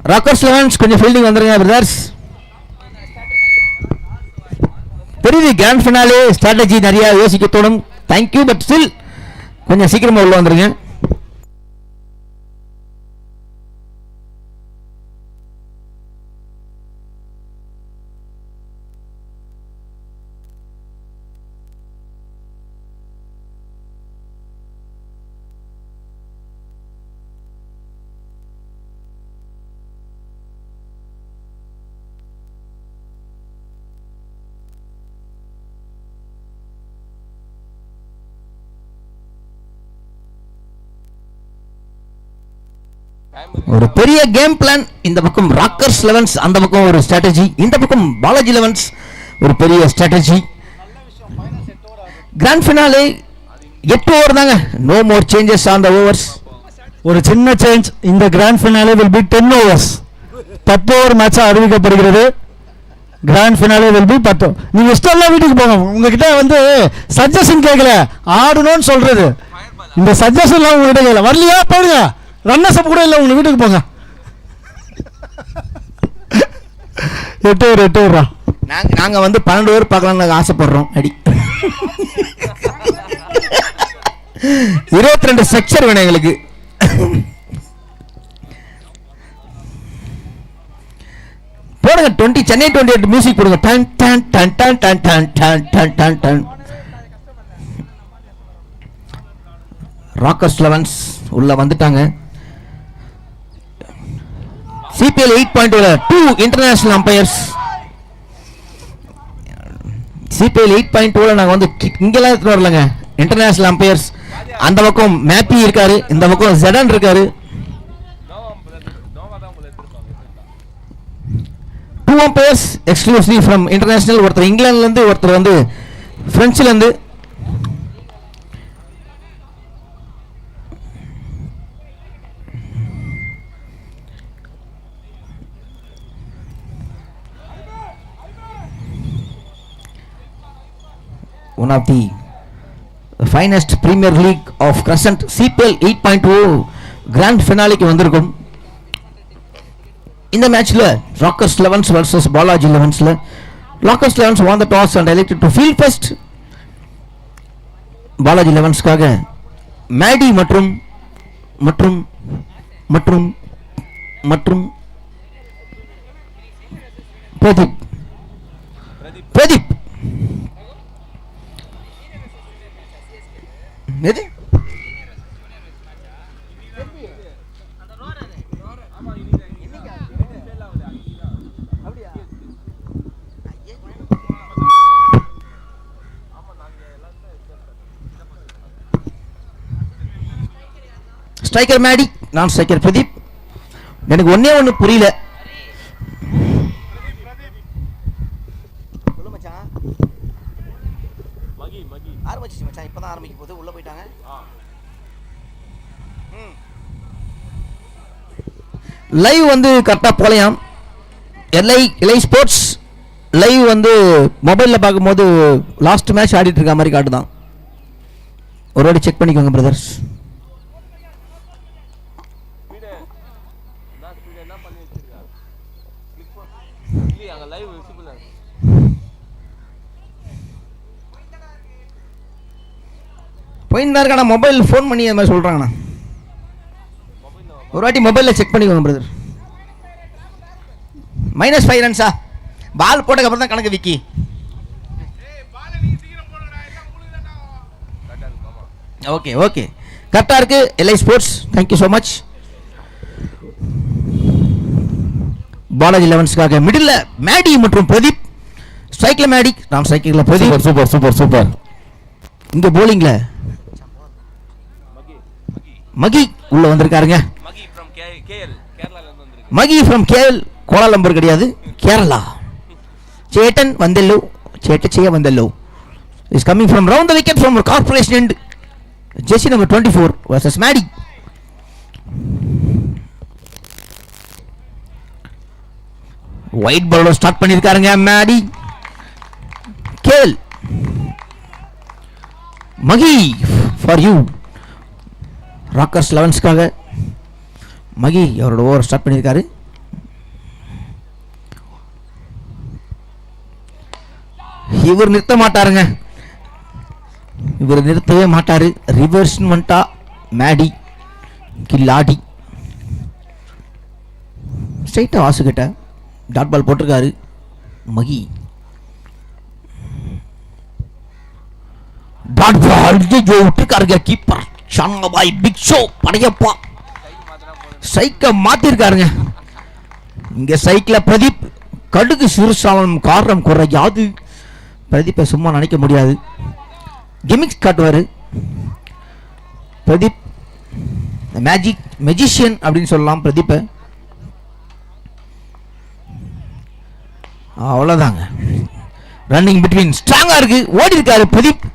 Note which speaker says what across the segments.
Speaker 1: Rockers elevens கொஞ்சம் fielding வந்துருங்க brothers. தெரியுது கிராண்ட் ஃபினாலே ஸ்ட்ராட்டஜி நிறைய யோசிக்க தோணும். தேங்க்யூ, பட் ஸ்டில் கொஞ்சம் சீக்கிரமா உள்ள வந்துருங்க. ஒரு பெரிய கேம் பிளான். இந்த பக்கம் ராக்கர்ஸ் லெவன்ஸ், அந்த பக்கம் ஒரு ஸ்ட்ராட்டஜி, இந்த பக்கம் பாலாஜி லெவன்ஸ் ஒரு பெரிய ஸ்ட்ராட்டஜி. கிராண்ட் ஃபினாலே 8 ஓவர் தாங்க. No more changes on the overs.
Speaker 2: ஒரு சின்ன சேஞ்ச். இந்த grand finale will be 10 overs. 10 over மேட்சா அறிவிக்கப்படுகிறது. Grand finale will be 10. நீங்க இஷ்டம் வீட்டுக்கு போங்க. உங்ககிட்ட வந்து சஜஷன் கேட்கல, ஆடணும்னு சொல்றது. இந்த சஜஷன்லாம் உங்ககிட்ட கேட்கல. வரலையா போடுங்க, ரன்னர்ஸ் அப் கூட இல்லை, உங்க வீட்டுக்கு போங்க. 8 ஓவர்.
Speaker 1: நாங்க வந்து 12 ஓவர் பார்க்கலாம்னு ஆசைப்படுறோம். அடி 22 ஸ்ட்ரக்சர் வேணும் எங்களுக்கு. போடுங்க 20 சென்னை 28 மியூசிக் போடுங்க. Done done done done done done done done done done. Rockers elevens உள்ள வந்துட்டாங்க. CPL 8.2 2 international umpires. சிபிஎல் 8.2 நாங்க வந்து இங்கெல்லாம் எடுத்துட்டு வரலங்க. International umpires. அந்த பக்கம் மேப்பி இருக்காரு, இந்த பக்கம் ஜெடன் இருக்காரு. 2 umpires exclusively from international. ஒருத்தர் இங்கிலாந்துல இருந்து, ஒருத்தர் வந்து பிரெஞ்சுல இருந்து. One of the finest Premier League of Crescent CPL 8.2 grand ஃபினாலேக்கு வந்திருக்கும். இந்த மேட்ச்ல ராக்கர்ஸ் லெவன்ஸ் vs பாலாஜி லெவன்ஸ்ல rockers elevens won the toss and elected to field first. Balaji லெவன்ஸ்காக மேடி மற்றும் மற்றும் மற்றும் மற்றும் பிரதீப் பிரதீப் எது ஸ்ட்ரைக்கர் மேடி, நான் ஸ்ட்ரைக்கர் பிரதீப். எனக்கு ஒன்னே ஒன்று புரியல. ஆரம்பிச்சு மச்சான், இப்பதான் ஆரம்பிக்க போகுது. உள்ள போயிட்டாங்க. லைவ் வந்து கரெக்டாக போலையாம். எல்ஐ ஸ்போர்ட்ஸ் லைவ் வந்து மொபைலில் பார்க்கும்போது லாஸ்ட் மேட்ச் ஆடிட்டு இருக்க மாதிரி காட்டுதான். ஒரு வாட்டி செக் பண்ணிக்கோங்க பிரதர்ஸ். போயின்னு தான் இருக்காண்ணா. மொபைல் ஃபோன் பண்ணி அந்த மாதிரி சொல்கிறாங்கண்ணா. ஒரு வாட்டி மொபைலில் செக் பண்ணிக்கோங்க பிரதர். -5 ரன்ஸா? பால் போட்டதுக்கப்புறம் தான் கணக்கு விக்கி. ஓகே ஓகே, கரெக்டாக இருக்கு. L I sports, thank you so much. Balaji லெவன்ஸ்க்காக மிடில் மேடி மற்றும் பிரதீப். ஸ்ட்ரைக்கில் மேடி, நான் ஸ்ட்ரைக்கில் பிரதீப்.
Speaker 2: Super super super.
Speaker 1: இங்கே போலிங்கில் மகி உள்ள வந்திருக்காருங்க. மகி ஃப்ரம் கேஎல், கோலாலம்பூர் கிடையாது, கேரளா. சேட்டன் வந்தெல்லோ, சேட்டச்சையா வந்தெல்லோ is coming from round the wicket from corporation end. Jersey number 24 vs Maddy. Wide bowler start பண்ணியிருக்காருங்க Maddy. KL Mahi for you. Rockers லெவன்ஸ்க்காக மகி அவரோட ஓவர் ஸ்டார்ட் பண்ணியிருக்காரு. இவர் நிறுத்த மாட்டாருங்க, இவர் நிறுத்தவே மாட்டாரு. ரிவர்ஸ் வந்துட்டா மேடி கில்லாடி. ஸ்ட்ரைட்டாக வாசுகிட்ட டாட் பால் போட்டிருக்காரு மகி. டாட் பால் விட்டுருக்காருங்க keeper Shanabhai big show Padayappa. சைக்கை மாத்திருக்காருங்க இங்க. சைக்கிள பிரதீப் கடுகு சிறுசாலம் காரணம் குறையாது. பிரதீப்பை சும்மா நினைக்க முடியாது, கிமிக்ஸ் காட்டுவார் பிரதீப். மேஜிக் மெஜிஷியன் அப்படின்னு சொல்லலாம் பிரதீப்பை. அவ்வளோதாங்க. ரன்னிங் பிட்வீன் ஸ்ட்ராங்காக இருக்கு. ஓடி இருக்காரு பிரதீப்,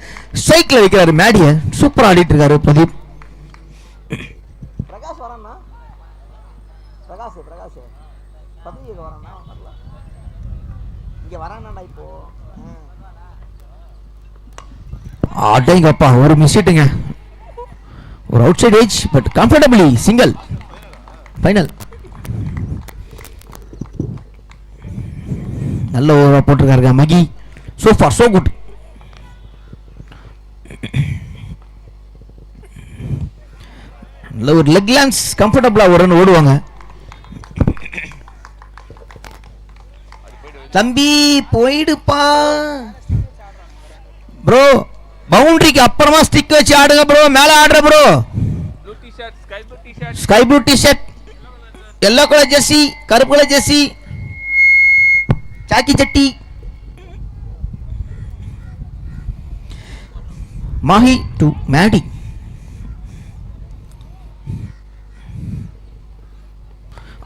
Speaker 1: சைக்கிள் வைக்கிறாரு மேடியை. சூப்பராக ஆடிட்டு இருக்காரு பிரதீப். பிரகாஷ் வரானா? பிரகாஷ் பதவிக்கு வரானா? இங்கே வரானா இப்போ? அடேங்கப்பா, ஒரு மிஸ் ஹிட்டுங்க. ஒரு outside edge but comfortably single. Final. நல்ல ஓவராக போட்டிருக்காருங்க Mahi. So far so good. நல்ல ஒரு லெக் லான்ஸ் கம்ஃபர்டபுளாக ஒரு ரன் ஓடுவாங்க. தம்பி போயிடுப்பா ப்ரோ. பவுண்டரிக்கு அப்புறமா ஸ்டிக் வச்சு ஆடுங்க ப்ரோ. மேலே ஆடுற bro. Sky blue t-shirt, yellow colour jersey, கருப்பு கலர் ஜெர்சி, சாக்கி சட்டி. மாஹி டு மேடி.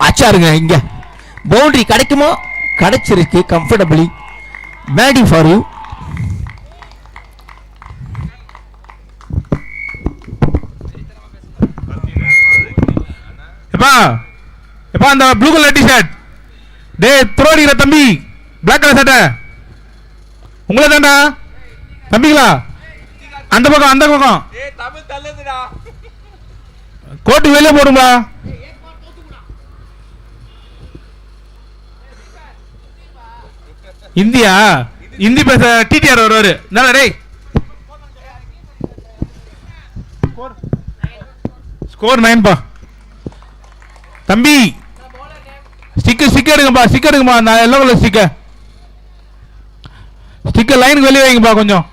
Speaker 1: ஆச்சாருங்க இங்க பவுண்டரி கிடைக்குமோ? கிடைச்சிருக்கு கம்ஃபர்டபிளி. Maddy for you.
Speaker 3: எப்பா அந்த ப்ளூ கலர் டிஷர்ட் டே த்ரோடிக்கிற தம்பி, பிளாக் கலர் சட்டை உங்களே தான்டா தம்பிங்களா? அந்த பக்கம் அந்த பக்கம் கோட்டு வெளியே போடுங்களா? இந்தியா இந்தி பேச டிடிஆர் வருவாரு. டேய் ஸ்கோர் 9 தம்பி. ஸ்டிக்கர் எடுங்கப்பா, ஸ்டிக்கர் எடுங்கப்பா. நான் எல்லோ கலர் ஸ்டிக்கர் லைனுக்கு வெளியே வைங்கப்பா கொஞ்சம்.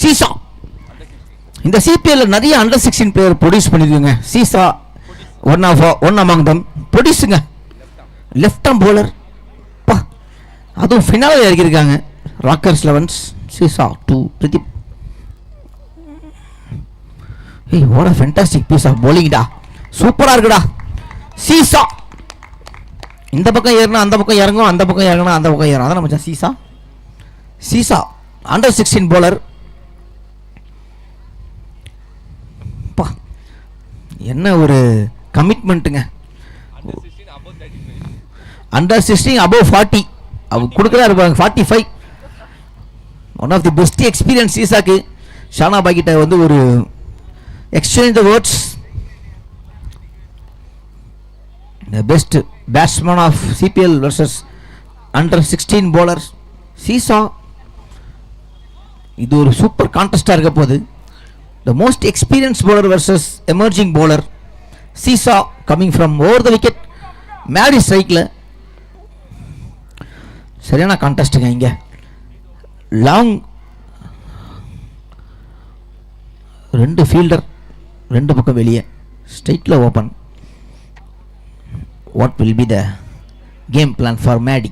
Speaker 1: சீசா இந்த சிபிஎல்ல நிறைய அண்டர் 16 பிளேயர் ப்ரொடியூஸ் பண்ணிருக்குங்க. Seesa one among them. ப்ரொடியூஸுங்க. லெஃப்ட் ஆர்ம் போலர் பா, அதுவும் ஃபினாலே இறக்கியிருக்காங்க. ராக்கர்ஸ் 11 சீசா 2 பிரதீப். ஏய் what a fantastic piece of bowling டா. சூப்பரா இருக்குடா சீசா. இந்த பக்கம் ஏறினா அந்த பக்கம் இறங்கும், அந்த பக்கம் இறங்கினா அந்த பக்கம் ஏறும். அதான் மச்சான் சீசா அண்டர் 16 போலர். பா என்ன ஒரு கமிட்மெண்ட்டுங்க. அண்டர் 16 above 40 அவர் கொடுக்குறாரு 45. One of the best experience சீசாக்கு. ஷானாபாய் கிட்ட வந்து ஒரு exchange the words. The best batsman of CPL versus under 16 bowlers Seesa. இது ஒரு சூப்பர் கான்டெஸ்டாக இருக்க போகுது. The most experience bowler versus emerging bowler Seesa coming from over the wicket. Maddy ஸ்ட்ரைக்கில் சரியான கான்டெஸ்ட்டுங்க. இங்கே லாங் 2 ஃபீல்டர் 2 பக்கம் வெளியே, ஸ்ட்ரைட்டில் open. What will be the game plan for Maddy?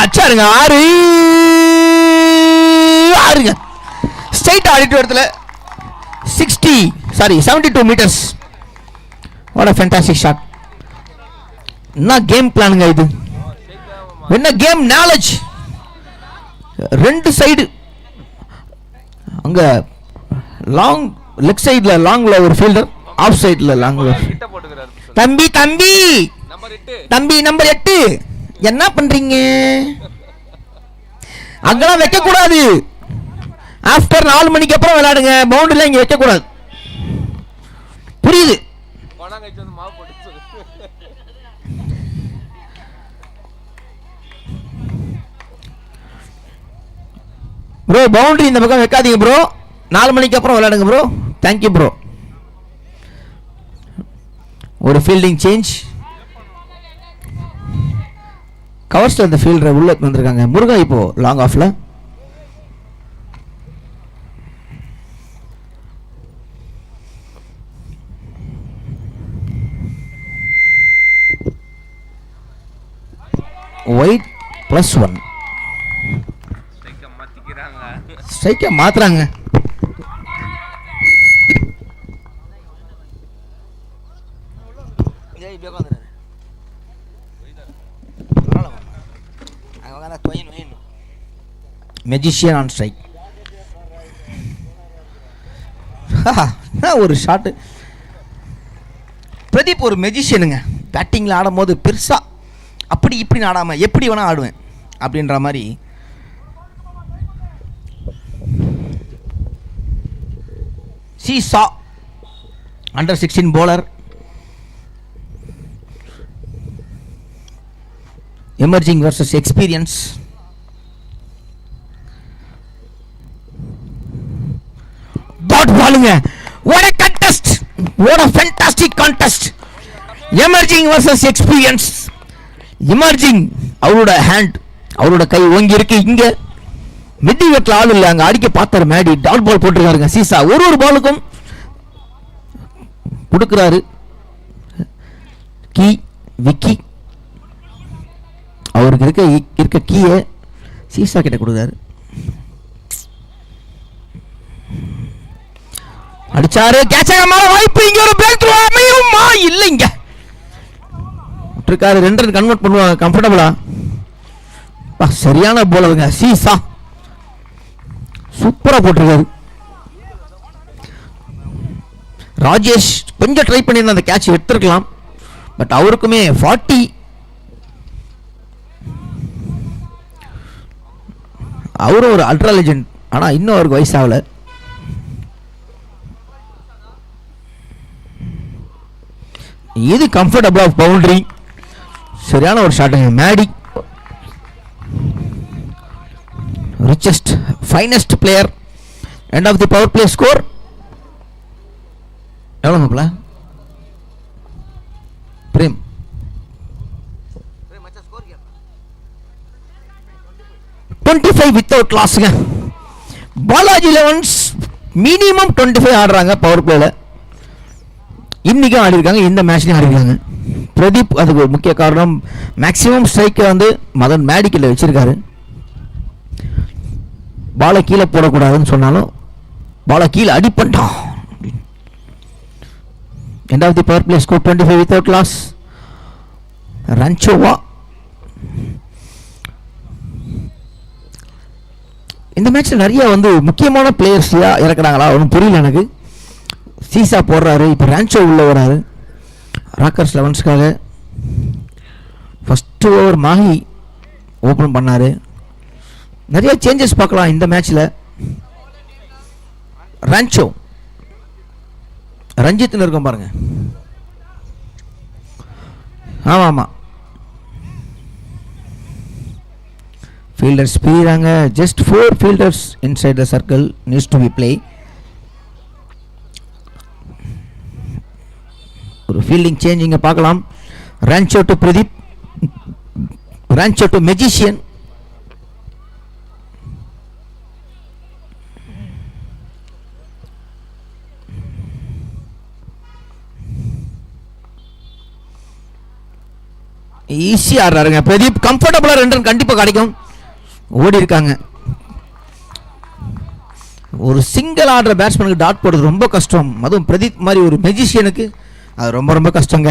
Speaker 1: அச்சாருங்க 6 ஸ்ட்ரைட் ஆடிட்டு இடத்துல 72 metres. What a fantastic shot. என்ன கேம் பிளானுங்க இது? என்ன கேம் நாலேஜ்? 2 சைடு அங்க லாங் லெக் சைடுல லாங்ல ஒரு ஃபீல்டர், ஆஃப் சைடுல லாங்ல. தம்பி தம்பி தம்பி நம்பர் 8 என்ன பண்றீங்க? அங்கெல்லாம் வைக்க கூடாது. ஆஃப்டர் 4 மணிக்கு அப்புறம் விளையாடுங்க. பவுண்டரிலாம் இங்கே வைக்கக்கூடாது. புரியுது? ப்ரோ பவுண்டரி இந்த பக்கம் வைக்காதீங்க ப்ரோ. 4 மணிக்கு அப்புறம் விளையாடுங்க ப்ரோ. Thank you bro. ஒரு ஃபீல்டிங் சேஞ்ச். கவர்ஸ்ல அந்த ஃபீல்டரை உள்ள வந்திருக்காங்க. முருகா இப்போ லாங் ஆஃப்ல. ஒயிட் +1 ஸ்ட்ரைக்கை மாத்துறாங்க. Magician on strike. ஒரு ஷாட்டு. பிரதீப் ஒரு மெஜிஷியனுங்க. பேட்டிங்கில் ஆடும்போது பெருசாக அப்படி இப்படி ஆடாமல் எப்படி வேணால் ஆடுவேன் அப்படின்ற மாதிரி. Seesa under 16 bowler. Emerging versus experience. Dot பாலுங்க. what a contest, what a fantastic contest. Emerging versus experience. Emerging அவரோட ஹேண்ட், அவரோட கை ஓங்கி இருக்கு. இங்க மிட் விக்கெட்ல ஆள் இல்லை, அங்க அடிக்க பார்த்தாரு மேடி. டாட் பால் போட்டிருக்காருங்க சீசா. ஒரு பாலுக்கும் கொடுக்கிறாரு. கீ விக்கி அவருக்கு இருக்க கீயை சீசா கிட்ட கொடுக்குறாரு. அடிச்சாரு. கேட்சாக மேல வாய்ப்பு. இங்க ஒரு பிரேக் த்ரோ அமையுமா? இல்லைங்க. விட்டுருக்காரு. 2 ரன் கன்வெர்ட் பண்ணுவாங்க கம்ஃபர்டபுளா. சரியான போலருங்க சீசா. சூப்பரா போட்டிருக்காரு. ராஜேஷ் கொஞ்சம் ட்ரை பண்ணியிருந்த அந்த கேட்ச் எடுத்திருக்கலாம். பட் அவருக்குமே 40. அவரும் ஒரு அல்ட்ரா லெஜெண்ட். ஆனால் இன்னும் அவருக்கு வயசாகல. இது கம்ஃபர்டபுள் ஆஃப் பவுண்டரி. சரியான ஒரு ஷாட்டுங்க. Maddy richest finest player. End of the power play score எவ்வளோ மாப்பிள? பிரேம் 25 வித்தவுட் லாஸ்ங்க. பாலாஜி லெவன்ஸ் மினிமம் 25 ஆடுறாங்க பவர் பிளேல. இன்னைக்கும் ஆடி இருக்காங்க, இந்த மேட்ச்லையும் ஆடி இருக்காங்க. பிரதீப் அதுக்கு ஒரு முக்கிய காரணம். மேக்சிமம் ஸ்ட்ரைக்கை வந்து மதன் மேடிக்கில் வச்சிருக்காரு. பாலை கீழே போடக்கூடாதுன்னு சொன்னாலும் பாலை கீழே அடிப்பட்டான். End of the power play score 25 without loss. ரன்சோவா இந்த மேட்ச்சில் நிறைய வந்து முக்கியமான பிளேயர்ஸ்யா இறக்குறாங்களா ஒன்றும் புரியல எனக்கு. சீசா போடுறாரு. இப்போ ரேன்சோ உள்ள வராரு Rockers லெவன்ஸ்க்காக. First over Mahi open பண்ணார். நிறைய சேஞ்சஸ் பார்க்கலாம் இந்த மேட்ச்சில். ரேன்சோ ரஞ்சித்னு இருக்கும் பாருங்க. ஆமாம் ஆமாம். ஃபீல்டர்ஸ் பிரிகிறாங்க. Just 4 fielders inside the circle needs to be play. ஒரு ஃபீல்டிங் சேஞ்ச் இங்கே பார்க்கலாம். ரேன்சோ டு பிரதீப், ரேன்சோ டு மெஜிஷியன். ஈஸியாக ஆடுறாருங்க பிரதீப். கம்ஃபர்டபுளாக 2 ரன் கண்டிப்பாக கிடைக்கும். ஓடி இருக்காங்க. ஒரு சிங்கிள் ஆடுற பேட்ஸ்மேனுக்கு டாட் போடுறது ரொம்ப கஷ்டம். அதுவும் பிரதீப் மாதிரி ஒரு மெஜிஷியனுக்கு அது ரொம்ப ரொம்ப கஷ்டங்க.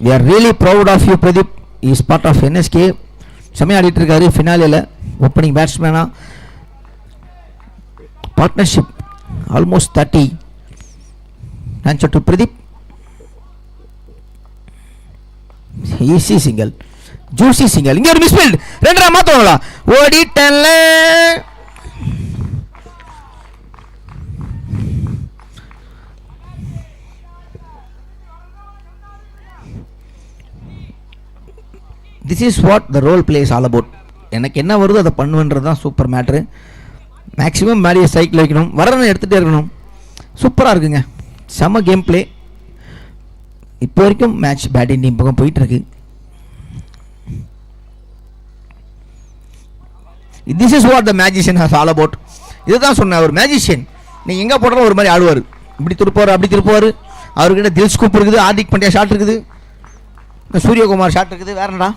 Speaker 1: we are really proud of you Pradeep. Is part of NSK. செம்மையாக ஆடிட்டு இருக்காரு. ஃபினாலில் ஓப்பனிங் பேட்ஸ்மேனா. Partnership almost 30. Answer to Pradeep. Easy single. Juicy single. இங்க ஒரு மிஸ்ஃபீல்ட், ரெண்டரை மாத்துவாங்களா, ஓடிட்டல்ல. This is what the role play is all about. எனக்கு என்ன வருதோ அதை பண்ணுவேன்றது தான் சூப்பர் மேட்ரு. மேக்ஸிமம் மேலேயே சைக்கிள் வைக்கணும், வரணும் எடுத்துகிட்டே இருக்கணும். சூப்பராக இருக்குங்க, செம கேம் பிளே. இப்போ வரைக்கும் மேட்ச் பேட்டிங் டீம் பக்கம் போயிட்டுருக்கு. This is what the magician has all about. இதுதான் சொன்னேன், ஒரு மேஜிஷியன் நீங்கள் எங்கே போடுறோம் ஒரு மாதிரி ஆடுவார், இப்படி திருப்புவார் அப்படி திருப்புவார். அவர்கிட்ட தில் ஸ்கூப் இருக்குது, ஹார்திக் பாண்டியா ஷாட் இருக்குது, சூரியகுமார் ஷாட் இருக்குது, வேற என்னடா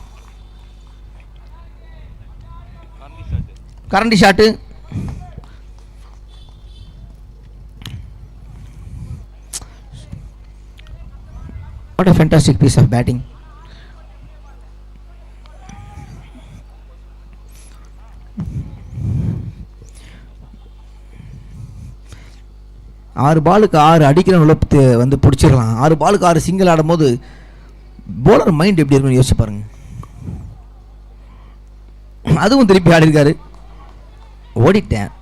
Speaker 1: கரண்டி shot. What a fantastic piece of batting. ஆறு பாலுக்கு 6 அடிக்கிற உழப்பு வந்து பிடிச்சிடலாம். 6 பாலுக்கு 6 சிங்கிள் ஆடும்போது போலர் மைண்ட் எப்படி இருக்குன்னு யோசிச்சு பாருங்க. அதுவும் திருப்பி ஆடி இருக்காரு, ஓடிட்டேன்.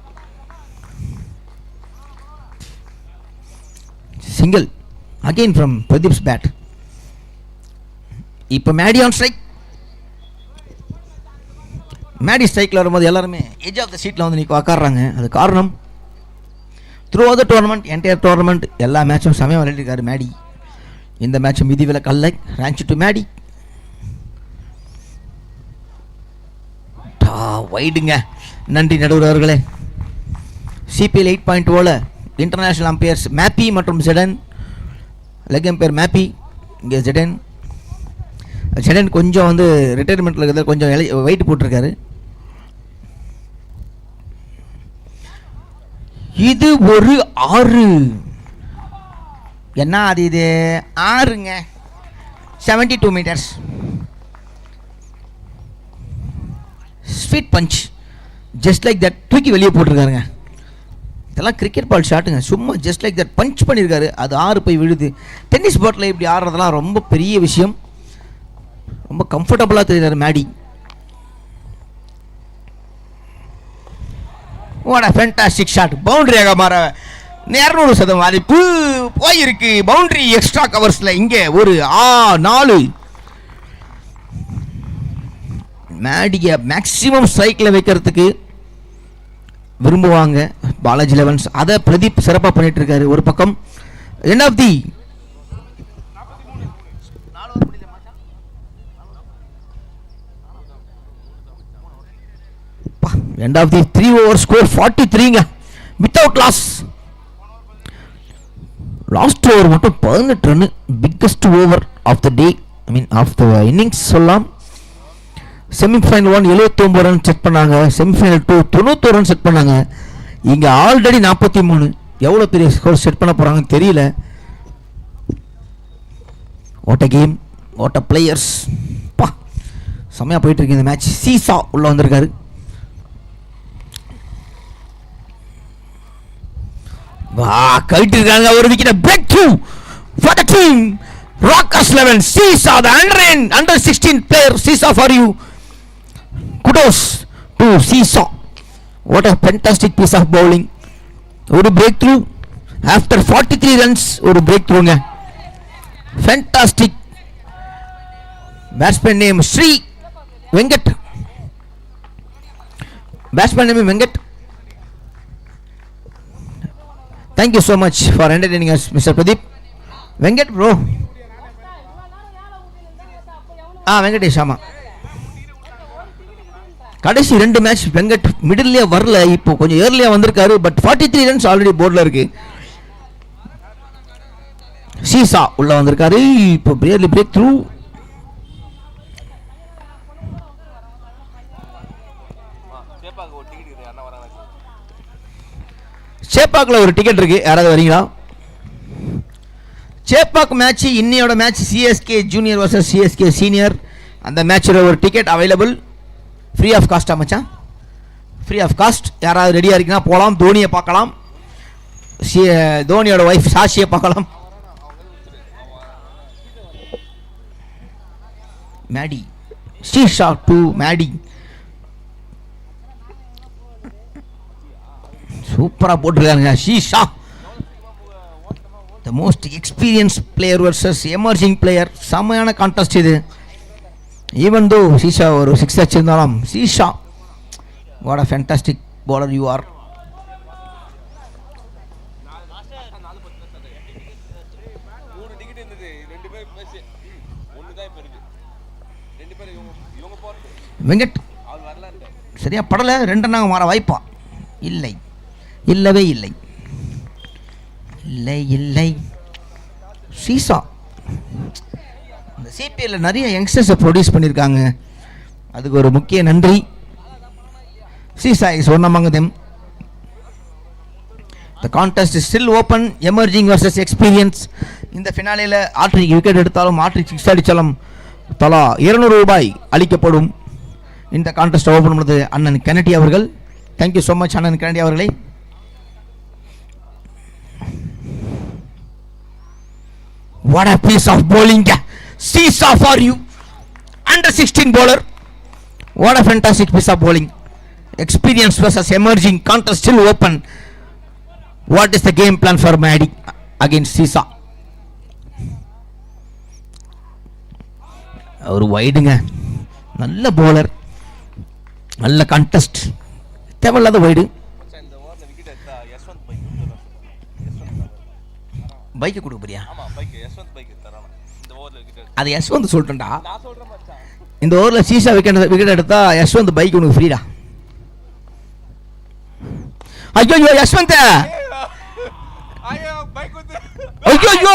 Speaker 1: Single again from Pradeep's bat. இப்போ மேடி ஆன் ஸ்ட்ரைக். மேடி ஸ்ட்ரைக்கில் வரும்போது எல்லாருமே எஜ் ஆஃப் த சீட்டில் வந்து நீ உக்காடுறாங்க. அது காரணம் through out the tournament, entire tournament எல்லா மேட்சும் சமயம் விளையாடிருக்காரு மேடி. இந்த மேட்சும் விதி விலக்கு அல்ல. ராஞ்சி டு மேடி, வைடுங்க. நன்றி நடுவர் அவர்களே. சிபிஎல் 8.0 இன்டர்நேஷ்னல் அம்பையர்ஸ் மேப்பி மற்றும் ஜெடன். லெக் அம்பையர் மேப்பி, இங்கே ஜெடன். ஜெடன் கொஞ்சம் வந்து ரிட்டையர்மெண்ட்டில் இருக்கிறத கொஞ்சம் வெயிட் போட்டிருக்காரு. இது ஒரு 6. என்ன அது, இது 6ங்க, 72 metres. Sweet punch, just like that தூக்கி வெளியே போட்டிருக்காருங்க. இதெல்லாம் கிரிக்கெட் பால் ஷாட்டுங்க, சும்மா ஜஸ்ட் லைக் தட் பஞ்ச் பண்ணியிருக்காரு, அது 6 போய் விழுது. டென்னிஸ் பாட்டில் இப்படி ஆடுறதெல்லாம் ரொம்ப பெரிய விஷயம். ரொம்ப கம்ஃபர்டபுளாக தெரியுறாரு Maddy. What a fantastic shot. பவுண்டரியாக மாற 200% வாய்ப்பு போயிருக்கு. பவுண்டரி எக்ஸ்ட்ரா கவர்ஸில் இங்கே ஒரு 4. மேடியை மேக்ஸிமம் ஸ்ட்ரைக்கில் வைக்கிறதுக்கு விரும்புவாங்க பாலாஜி லெவன்ஸ். அதை பிரதீப் சிறப்பாக பண்ணிட்டு இருக்காரு. ஒரு பக்கம் end of the end of the 3 over score 43ங்க without loss. லாஸ்ட் ஓவர் மட்டும் 18 run, biggest over of the day, I mean of the innings சொல்லலாம். செமிஃபைனல் 1 79 ரன் செட் பண்ணாங்க, செமிஃபைனல் 2 91 ரன் செட் பண்ணாங்க. இங்கே ஆல்ரெடி 43. எவ்வளோ பெரிய ஸ்கோர் செட் பண்ண போகிறாங்கன்னு தெரியல. What a game, what a players. பா செம்மையாக போயிட்டு இருக்கு இந்த மேட்ச். சீசா உள்ளே வந்திருக்காரு. கழிட்டு இருக்காங்க. ஒரு wicket, break through for the team Rockers 11. Seesha the under 16 player. Seesha for you, kudos to Seesha. What a fantastic piece of bowling. ஒரு பிரேக் த்ரூ ஆஃப்டர் 43 ரன்ஸ், ஒரு பிரேக் த்ரூங்க. Fantastic. Batsman name Shri Venkat. Batsman name Venkat. Thank you so much for entertaining us, Mr. Pradeep. Venkat bro. Venkatesh ஆமா. கடைசி 2 match Venkat மிடில்லே வரல, இப்போ கொஞ்சம் ஏர்லியா வந்திருக்காரு. But 43 runs already போர்டில் இருக்கு. சீசா உள்ள வந்திருக்காரு. இப்போ பிரேக் த்ரூ. சேப்பாக்கில் ஒரு டிக்கெட் இருக்கு, யாராவது வரீங்களா? சேப்பாக் மேட்ச், இன்னையோட match CSK junior versus CSK senior. அந்த மேட்சில் ஒரு டிக்கெட் அவைலபிள், ஃப்ரீ ஆஃப் காஸ்டா மச்சான், ஃப்ரீ ஆஃப் காஸ்ட். யாராவது ரெடியாக இருக்குன்னா போகலாம். தோனியை பார்க்கலாம், தோனியோட ஒய்ஃப் சாஷியை பார்க்கலாம். மேடி சீஷா டு மேடி. சூப்பராக போட்டிருக்காங்க. Seesha the most experience player versus emerging player. செம்மையான கான்டெஸ்ட் இது. ஈவன் தோ சீஷா ஒரு 6 வச்சிருந்தாலும் Seesha what a fantastic bowler you are. Venkat சரியா படலை. 2 ரன்னாக மாற வாய்ப்பா? இல்லை, இல்லவே இல்லை, இல்லை இல்லை. சீசா இந்த சிபிஎல்ல நிறைய யங்ஸ்டர்ஸை ப்ரொடியூஸ் பண்ணியிருக்காங்க. அதுக்கு ஒரு முக்கிய நன்றி. Seesaw is one among them. The contest is still open. Emerging versus experience. இந்த ஃபினாலேல ஆட்ரிக் விக்கெட் எடுத்தாலும் ஆட்ரிக் 6 அடித்தாலும் தலா 200 ரூபாய் அளிக்கப்படும். இந்த கான்டெஸ்ட் ஓப்பன் பண்ணது அண்ணன் கெனடி அவர்கள். தேங்க்யூ ஸோ மச் அண்ணன் கெனடி அவர்களே. What a piece of bowling. Seesaw for you. Under 16 bowler. What a fantastic piece of bowling. Experience versus emerging. Contest still open. What is the game plan for Maddie against Seesaw? ஒரு வைடுங்க. நல்ல bowler. நல்ல contest. தேவையில்லாத wide. Bike கொடுக்க போறியா? அது யஸ்வந்த் சொல்லிட்டேன்டா. இந்த ஓவரில் seesaw wicket எடுத்தா யஸ்வந்த் பைக் உனக்கு ஃப்ரீடா. ஐயோ யஸ்வந்த், ஐயோ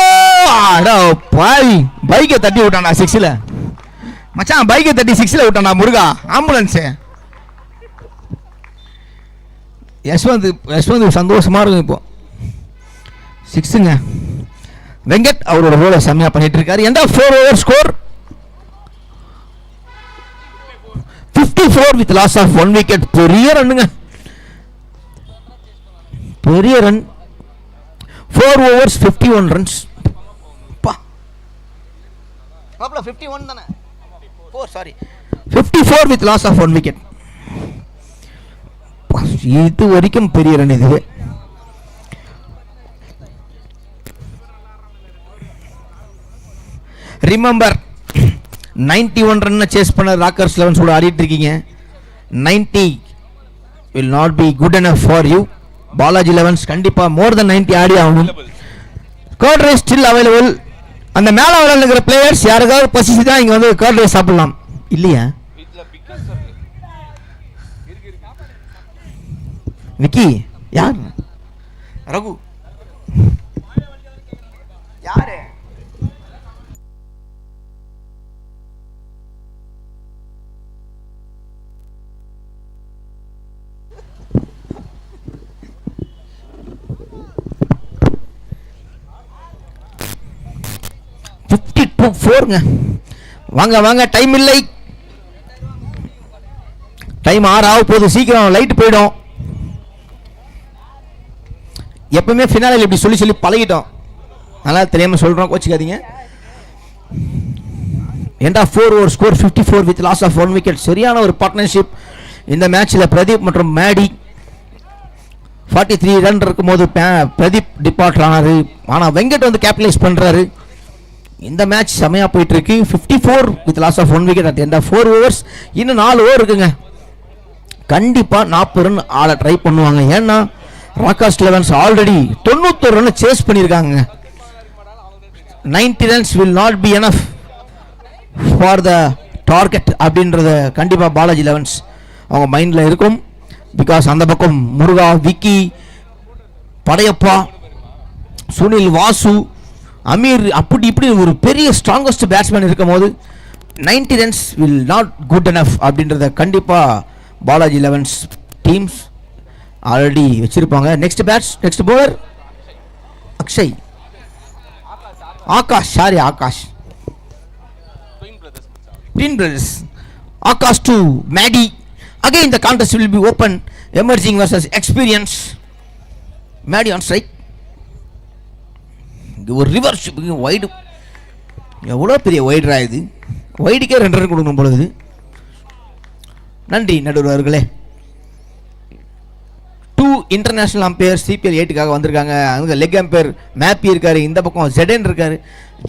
Speaker 1: அடா பாய், பைக்கை தட்டி விட்டான்டா 6ல. மச்சான் பைக்கை தட்டி 6ல விட்டான்டா முருகா. ஆம்புலன்ஸு. யஸ்வந்த் சந்தோஷமா இருக்கும் இப்போ. 6ங்க. வெங்கட் அவரோட ரோலை செம்மையா பண்ணிட்டு இருக்காரு. எந்த 4 over score 54 with loss of 1 wicket. பெரிய ரன்னுங்க, பெரிய ரன். 4 overs 51 runs. பா 51 தானே? 4 sorry 54 with loss of 1 wicket. இது வரைக்கும் பெரிய ரன் இது. ரிமெம்பர் 91 ரன்னை சேஸ் பண்ண ராக்கர்ஸ் 11 கூட ஆடிட்டு இருக்கீங்க. 90 will not be good enough for you. Balaji 11 கண்டிப்பா மோர் தென் 90 ஆடி ஆகணும். Curd rice still available. அந்த மேல விளையாடுற பிளேயர்ஸ் யாருக்காவது பசிச்சு தான் இங்க வந்து கர்ட் ரைஸ் சாப்பிடலாம் இல்லையா? விக்கி யார்? ரகு யாரு? போருங்க. வாங்க வாங்க, டைம் இல்லை. டைம் 6 ஆக போகுது. சீக்கிரம் லைட் போயிடும். எப்பவுமே ஃபினாலில் இப்படி சொல்லி சொல்லி பழகிட்டோம். அதனால் தெரியாமல் சொல்கிறோம், கோச்சிக்காதீங்க. End of 4 over score 54 with loss of 1 wicket. சரியான ஒரு பார்ட்னர்ஷிப் இந்த மேட்ச்சில். பிரதீப் மற்றும் மேடி 43 ரன் இருக்கும்போது பிரதீப் டிபார்ட் ஆனார். ஆனால் வெங்கட் வந்து கேபிட்டலைஸ் பண்ணுறாரு. இந்த மேட்ச் செமையாக போயிட்டு இருக்கு. 54 with loss of 1 wicket at end of 4 overs. இன்னும் 4 ஓவர் இருக்குங்க. கண்டிப்பாக 40 ரன் ஆட ட்ரை பண்ணுவாங்க. ஏன்னா ராக்கர்ஸ் 11 ஆல்ரெடி 91 ரன் சேஸ் பண்ணியிருக்காங்க. 90 runs will not be enough for the target அப்படின்றத கண்டிப்பாக பாலாஜி 11 அவங்க மைண்டில் இருக்கும். பிகாஸ் அந்த பக்கம் முருகா, விக்கி, படையப்பா, சுனில், வாசு, அமீர் அப்படி இப்படி ஒரு பெரிய ஸ்ட்ராங்கஸ்ட் பேட்ஸ்மேன் இருக்கும் போது 90 runs will not good enough அப்படின்றத கண்டிப்பாக பாலாஜி 11 டீம்ஸ் ஆல்ரெடி வச்சிருப்பாங்க. Next bowler Akshay, Akash twin brothers. Akash to Maddy. Again the contest will be open. Emerging versus experience. Maddy on strike. ஒரு ரிவர்ஸ் வைடு. எவ்வளோ பெரிய வைடுரா இது. வைடுக்கே 2 ரன் கொடுக்கணும் பொழுது. நன்றி நடுவர் அவர்களே. 2 இன்டர்நேஷனல் அம்பையர் சிபிஎல் 8க்காக வந்திருக்காங்க. அங்கே லெக் அம்பையர் மேப்பி இருக்காரு, இந்த பக்கம் ஜெடன் இருக்காரு.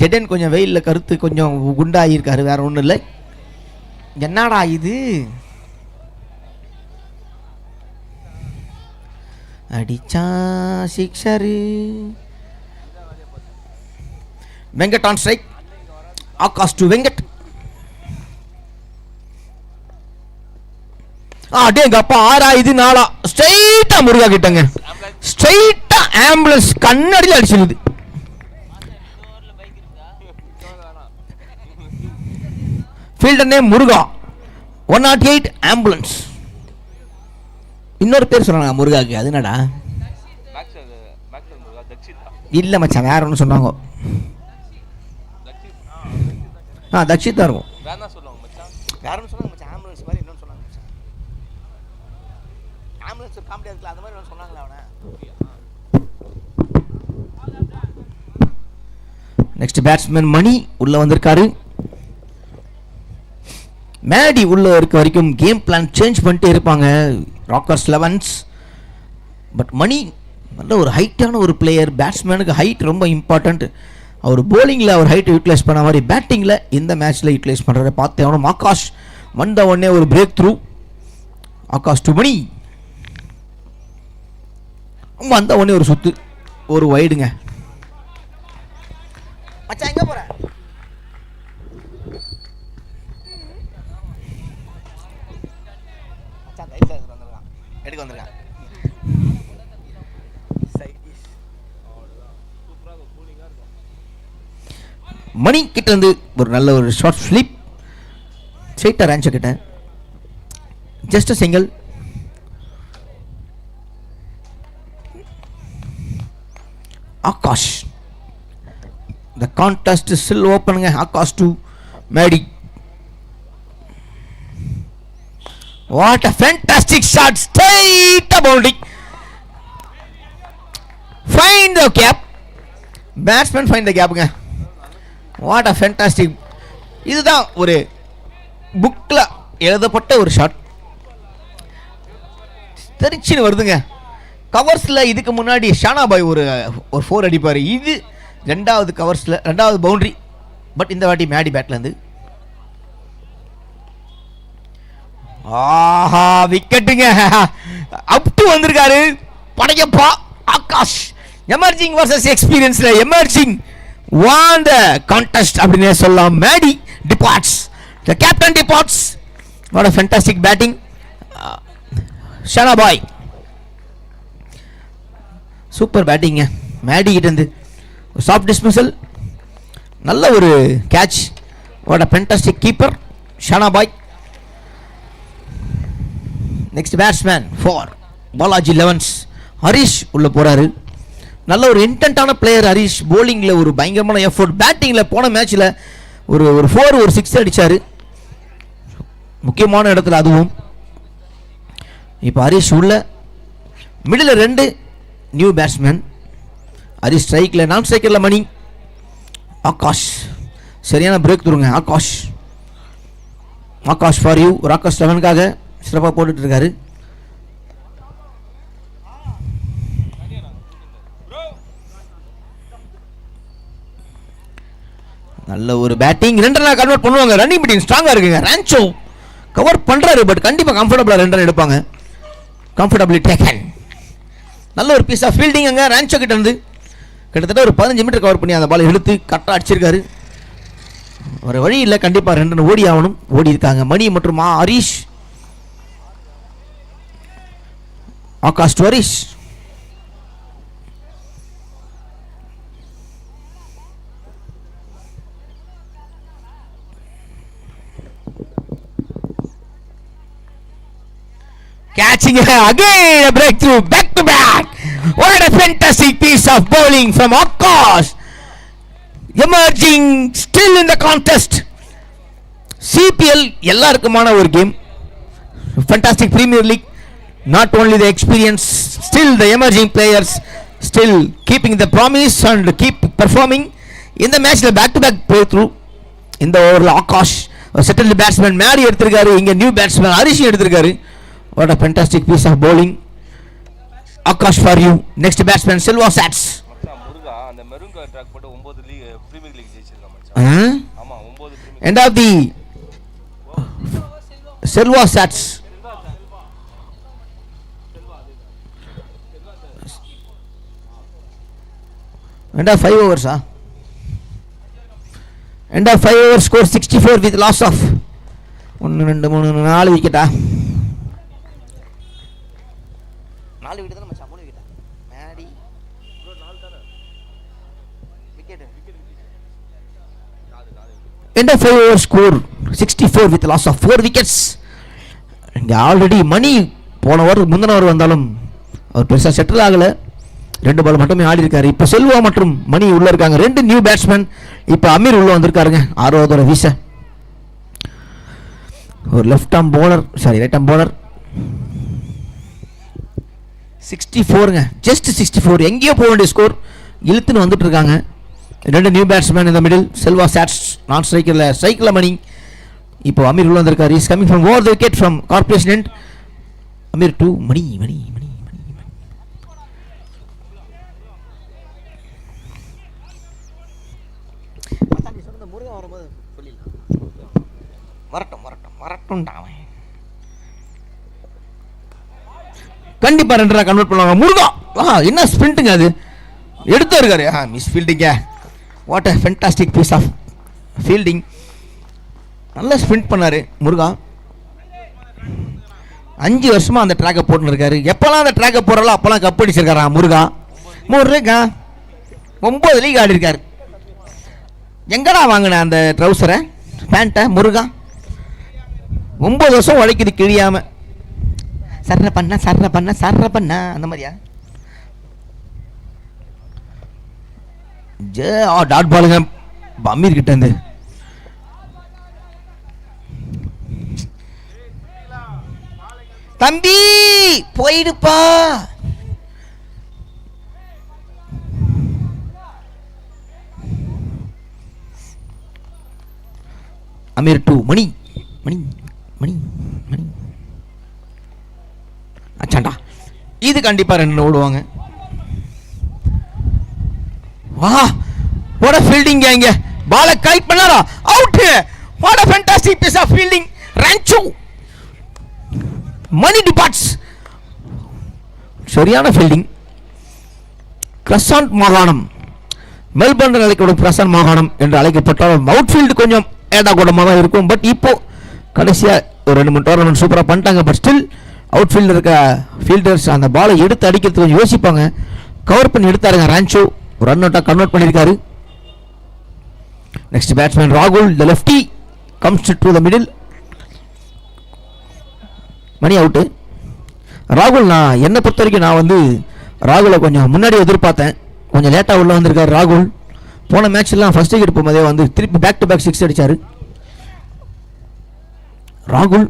Speaker 1: ஜெடன் கொஞ்சம் வெயிலில் கருத்து கொஞ்சம் குண்டாகியிருக்காரு, வேற ஒன்றும் இல்லை. என்னடா இது அடிச்சா sixer. Venkat on strike. Akash to Venkat. அடேங்க அப்பா 6-4 ஸ்ட்ரைட்டா முருகா கிட்டங்க. ஸ்ட்ரைட்டா ஆம்புலன்ஸ் கண்ணாடியில் அடிச்சிருது. ஃபீல்டர் நேம் முருகா. 108 ஆம்புலன்ஸ். இன்னொரு பேர் சொன்னாங்க முருகாக்கு, அது என்னடா? இல்ல மச்சான், வேற ஒன்று சொன்னாங்க. தக்ஷித் தான் இருக்கும். வேற ஒன்று சொன்னாங்க மச்சான், ஆம்புலன்ஸ் மாதிரி இன்னொன்று சொன்னாங்க மச்சான். ஆம்புலன்ஸ் காமெடியா இருக்குல்ல, அது மாதிரி ஒன்று சொன்னாங்களா அவனை. நெக்ஸ்ட் பேட்ஸ்மேன் மணி உள்ள வந்திருக்காரு. மேடி உள்ள இருக்க வரைக்கும் கேம் பிளான் சேஞ்ச் பண்ணிட்டே இருப்பாங்க ராக்கர்ஸ் 11s. பட் மணி நல்ல ஒரு ஹைட்டான ஒரு பிளேயர். பேட்ஸ்மேனுக்கு ஹைட் ரொம்ப இம்பார்ட்டண்ட். அவர் போலிங்கில் அவர் ஹைட்டை யூட்டிலைஸ் பண்ண மாதிரி பேட்டிங்கில் இந்த மேட்ச்சில் யூட்டிலைஸ் பண்ணுறாரு. பார்த்தே அவனும் ஆகாஷ் வந்த உடனே ஒரு பிரேக் த்ரூ. ஆகாஷ் டு மணி வந்த உடனே ஒரு சுத்து, ஒரு வைடுங்க. மச்சான் எங்கே போகிற? எடுக்க வந்திருக்கான். மணி கிட்ட இருந்து ஒரு நல்ல ஒரு ஷார்ட் ஸ்லிப் ஸ்ட்ரைட்டா ரேஞ்ச கிட்ட. Just single. Akash. The contest is still open. Akash to Maddy. What a fantastic shot, straight boundary. Find the gap. Batsman find the gap. What a fantastic. இதுதான் ஒரு புக்ல எழுதப்பட்ட ஒரு ஷாட். தெரிச்சுன்னு வருதுங்க. கவர்ஸில் இதுக்கு முன்னாடி ஷானாபாய் ஒரு 4 அடிப்பார். இது ரெண்டாவது கவர்ஸில் ரெண்டாவது பவுண்டரி. பட் இந்த வாட்டி மேடி பேட்லேருந்து ஆஹா விக்கெட்டுங்க. அப் டு வந்திருக்காரு படையப்பா ஆகாஷ். எமர்ஜிங் வர்சஸ் எக்ஸ்பீரியன்ஸ்ல எமர்ஜிங் வான் த கான்டெஸ்ட் அப்படினே சொல்லலாம். Maddy departs, the captain departs. What a fantastic batting. Shanabhai super பேட்டிங்க மேடி கிட்ட இருந்து. சாஃப்ட் டிஸ்மிசல், நல்ல ஒரு catch. What a fantastic keeper Shanabhai. Next batsman for Balaji 11s Harish உள்ள போறாரு. நல்ல ஒரு இன்டென்ட்டான பிளேயர் ஹரிஷ். போலிங்கில் ஒரு பயங்கரமான எஃபோர்ட். பேட்டிங்கில் போன மேட்ச்சில் ஒரு 4 ஒரு 6 அடித்தார் முக்கியமான இடத்துல. அதுவும் இப்போ ஹரிஷ் உள்ள. Middle 2 new batsman. ஹரிஷ் ஸ்ட்ரைக்கில், நான் ஸ்ட்ரைக்கரில் மணி. ஆகாஷ் சரியான பிரேக் தருங்க. Akash for you. ராக்கர்ஸ் 11க்காக சிறப்பாக போட்டுட்டு இருக்காரு. நல்ல ஒரு பேட்டிங். 2 ரன் கன்வெர்ட் பண்ணுவாங்க. ரன்னிங் பேட்டிங் ஸ்ட்ராங்கா இருக்குங்க. ரான்ச்சோ கவர் பண்றாரு. பட் கண்டிப்பா கம்ஃபர்டபிளா 2 ரன் எடுப்பாங்க. Comfortably taken. நல்ல ஒரு பீஸ் ஆஃப் ஃபீல்டிங் அங்க ரான்ச்சோ கிட்ட இருந்து. கிட்டத்தட்ட ஒரு 15 மீட்டர் கவர் பண்ணி அந்த பால் இழுத்து கரெக்டாக அடிச்சிருக்காரு. ஒரு வழி இல்லை, கண்டிப்பா 2 ரன் ஓடி ஆகணும். ஓடி இருக்காங்க மணி மற்றும் Harish. Akash to Harish. Catching again a breakthrough, back to back. What a fantastic piece of bowling from Akash. Emerging still in the contest. CPL எல்லாருக்குமான ஒரு game. Fantastic Premier League. Not only the experience, still the emerging players still keeping the promise and keep performing. In the match, the back to back breakthrough. இந்த ஓவரில் Akash settled batsman மேரி எடுத்திருக்காரு. இங்கே new batsman Harish எடுத்திருக்காரு. What a fantastic piece of bowling. Akash for you. Next batsman Selva Sats.
Speaker 4: அந்த maroon track போட்டு 9 premier league ஜெயிச்சிருக்காங்க மச்சான். ஆமா 9 premier.
Speaker 1: End of the Selva Sats. End of 5 overs. End of 5 overs score 64 with loss of 1 2 3 4 விக்கெட்டா? 4 wicket தான மச்சான், 3 விக்கெட்டா? Maddy bro 4 தான wicket. End of 5 overs score 64 with loss of 4 wickets. இங்க already மணி போன ஓவர் முந்தின ஓவர் வந்தாலும் அவர் பெருசா செட்டில் ஆகல. 2 பால் மட்டுமே ஆடி இருக்காரு. இப்போ செல்வா மற்றும் மணி உள்ள இருக்காங்க. 2 நியூ பேட்ஸ்மேன். இப்போ அமீர் உள்ள வந்திருக்காருங்க 6வது வீச. ஒரு left arm bowler, sorry right arm bowler. 64ங்க, ஜஸ்ட் 64. எங்கேயோ போக வேண்டிய ஸ்கோர் இழுத்துன்னு வந்துட்டு இருக்காங்க. 2 நியூ பேட்ஸ்மேன் இந்த மிடில். செல்வா சாட்ஸ் நான் ஸ்ட்ரைக்கில் மணி. இப்போ அமீர் உள்ள வந்திருக்காரு. Is coming from over the wicket from corporation end. Aamir to Mani. கண்டிப்பா 2 கன்வெர்ட் பண்ணுவாங்க. முருகா என்ன ஸ்பிரிண்ட்டுங்க அது எடுத்து இருக்காரு. மிஸ் ஃபீல்டிங்க. What a fantastic piece of fielding. நல்லா ஸ்பிரிண்ட் பண்ணாரு முருகா. 5 வருஷமா அந்த ட்ராக்கை போட்டுன்னு இருக்காரு. எப்பெல்லாம் அந்த ட்ராக்கை போடுறாலோ அப்பெல்லாம் கப் அடிச்சிருக்காரா முருகா. 9 லீக் ஆடி இருக்காரு. எங்கடா வாங்கின அந்த ட்ரௌசரை பேண்ட்டை முருகா? 9 வருஷம் உழைக்குது கிழியாம. சர்ற பண்ண அந்த மாதிரியா? டாட் பாலுங்க அமீர் கிட்ட இருந்து. தம்பி போயிடுப்பா. அமீர் டு மணி. அச்சாண்டா இது கண்டிப்பா 2 ஓடுவாங்க. வா வாட் a fielding இங்க. பாலை கலெக்ட் பண்ணாரா? Out. What a fantastic piece of fielding. Rancho Mani departs. சரியான ஃபீல்டிங். கிரசாண்ட் மாகாணம், மெல்பர்ன் அழைக்கப்படும் கிரசாண்ட் மாகாணம் என்று அழைக்கப்பட்டாலும் அவுட்ஃபீல்டு கொஞ்சம் ஏடாகூடமாக தான் இருக்கும். பட் இப்போ கடைசியாக ஒரு 2-3 டோர்னமெண்ட் சூப்பராக பண்ணிட்டாங்க. பட் ஸ்டில் அவுட்ஃபீல்டில் இருக்க ஃபீல்டர்ஸ் அந்த பாலை எடுத்து அடிக்கிறதுக்கு கொஞ்சம் யோசிப்பாங்க. கவர் பண்ணி எடுத்தாருங்க. ரான்ச்சோ ஒரு ரன் அவுட்டாக கன்வெர்ட் பண்ணியிருக்காரு. நெக்ஸ்ட் பேட்ஸ்மேன் ராகுல், த lefty, comes to the middle. Money out. ராகுல் என்னை பொறுத்த வரைக்கும் நான் வந்து ராகுலை கொஞ்சம் முன்னாடி எதிர்பார்த்தேன். கொஞ்சம் லேட்டாக உள்ள வந்திருக்காரு ராகுல். போன மேட்ச்லாம் ஃபர்ஸ்ட் விக்கெட் போகும்போதே வந்து திருப்பி பேக் டு பேக் 6 அடிச்சாரு. ராகுல்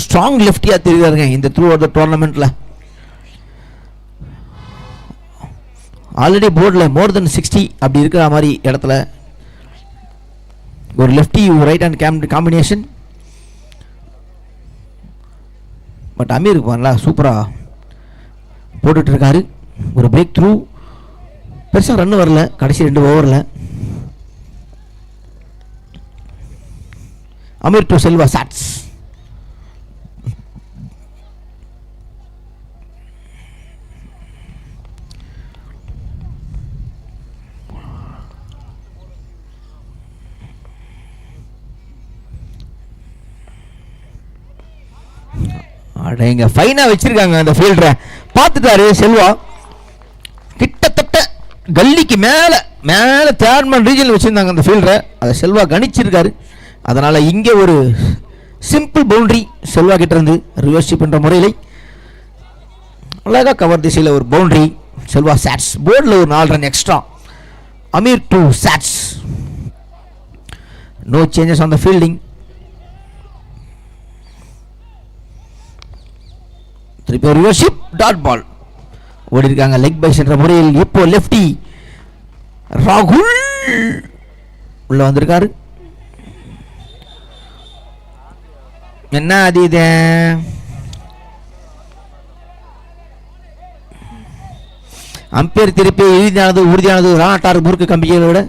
Speaker 1: ஸ்ட்ராங் லெஃப்டியாக தெரியுறாருங்க இந்த த்ரூ அவுட் த டோர்னமெண்ட்டில். ஆல்ரெடி போர்டில் மோர் தென் 60 அப்படி இருக்கிற மாதிரி இடத்துல ஒரு lefty right hand combination. But Amir நல்லா சூப்பராக போட்டுட்டு இருக்காரு. ஒரு பிரேக் த்ரூ. பெருசாக ரன் வரல கடைசி 2 ஓவரில். அமீர் டு செல்வா சாட்ஸ். அடேங்க ஃபைனா வச்சிருக்காங்க அந்த ஃபீல்டரை. பார்த்துட்டாரு செல்வா. கிட்டத்தட்ட கல்லிக்கு மேலே தேர்ட்மேன் ரீஜனில் வச்சுருந்தாங்க அந்த ஃபீல்டரை. அதை செல்வா கணிச்சிருக்காரு. அதனால் இங்கே ஒரு சிம்பிள் பவுண்ட்ரி செல்வா கிட்ட இருந்து ரிவர்ஷிப் என்ற முறையில் அழகாக கவர் திசையில் ஒரு பவுண்ட்ரி. செல்வா சாட்ஸ். போர்டில் ஒரு 4 run extra. Aamir to Sats. No changes on the fielding. திருப்பி ஒரு ரிவர்ஷிப் டாட் பால் ஓடி இருக்காங்க லெக் பைஸ் என்ற முறையில். இப்போ லெஃப்டி ராகுல் உள்ள வந்திருக்காரு. என்ன அது இது? அம்பேர் திருப்பி உறுதியானது ராணாட்டார் முறுக்கு கம்பியை விட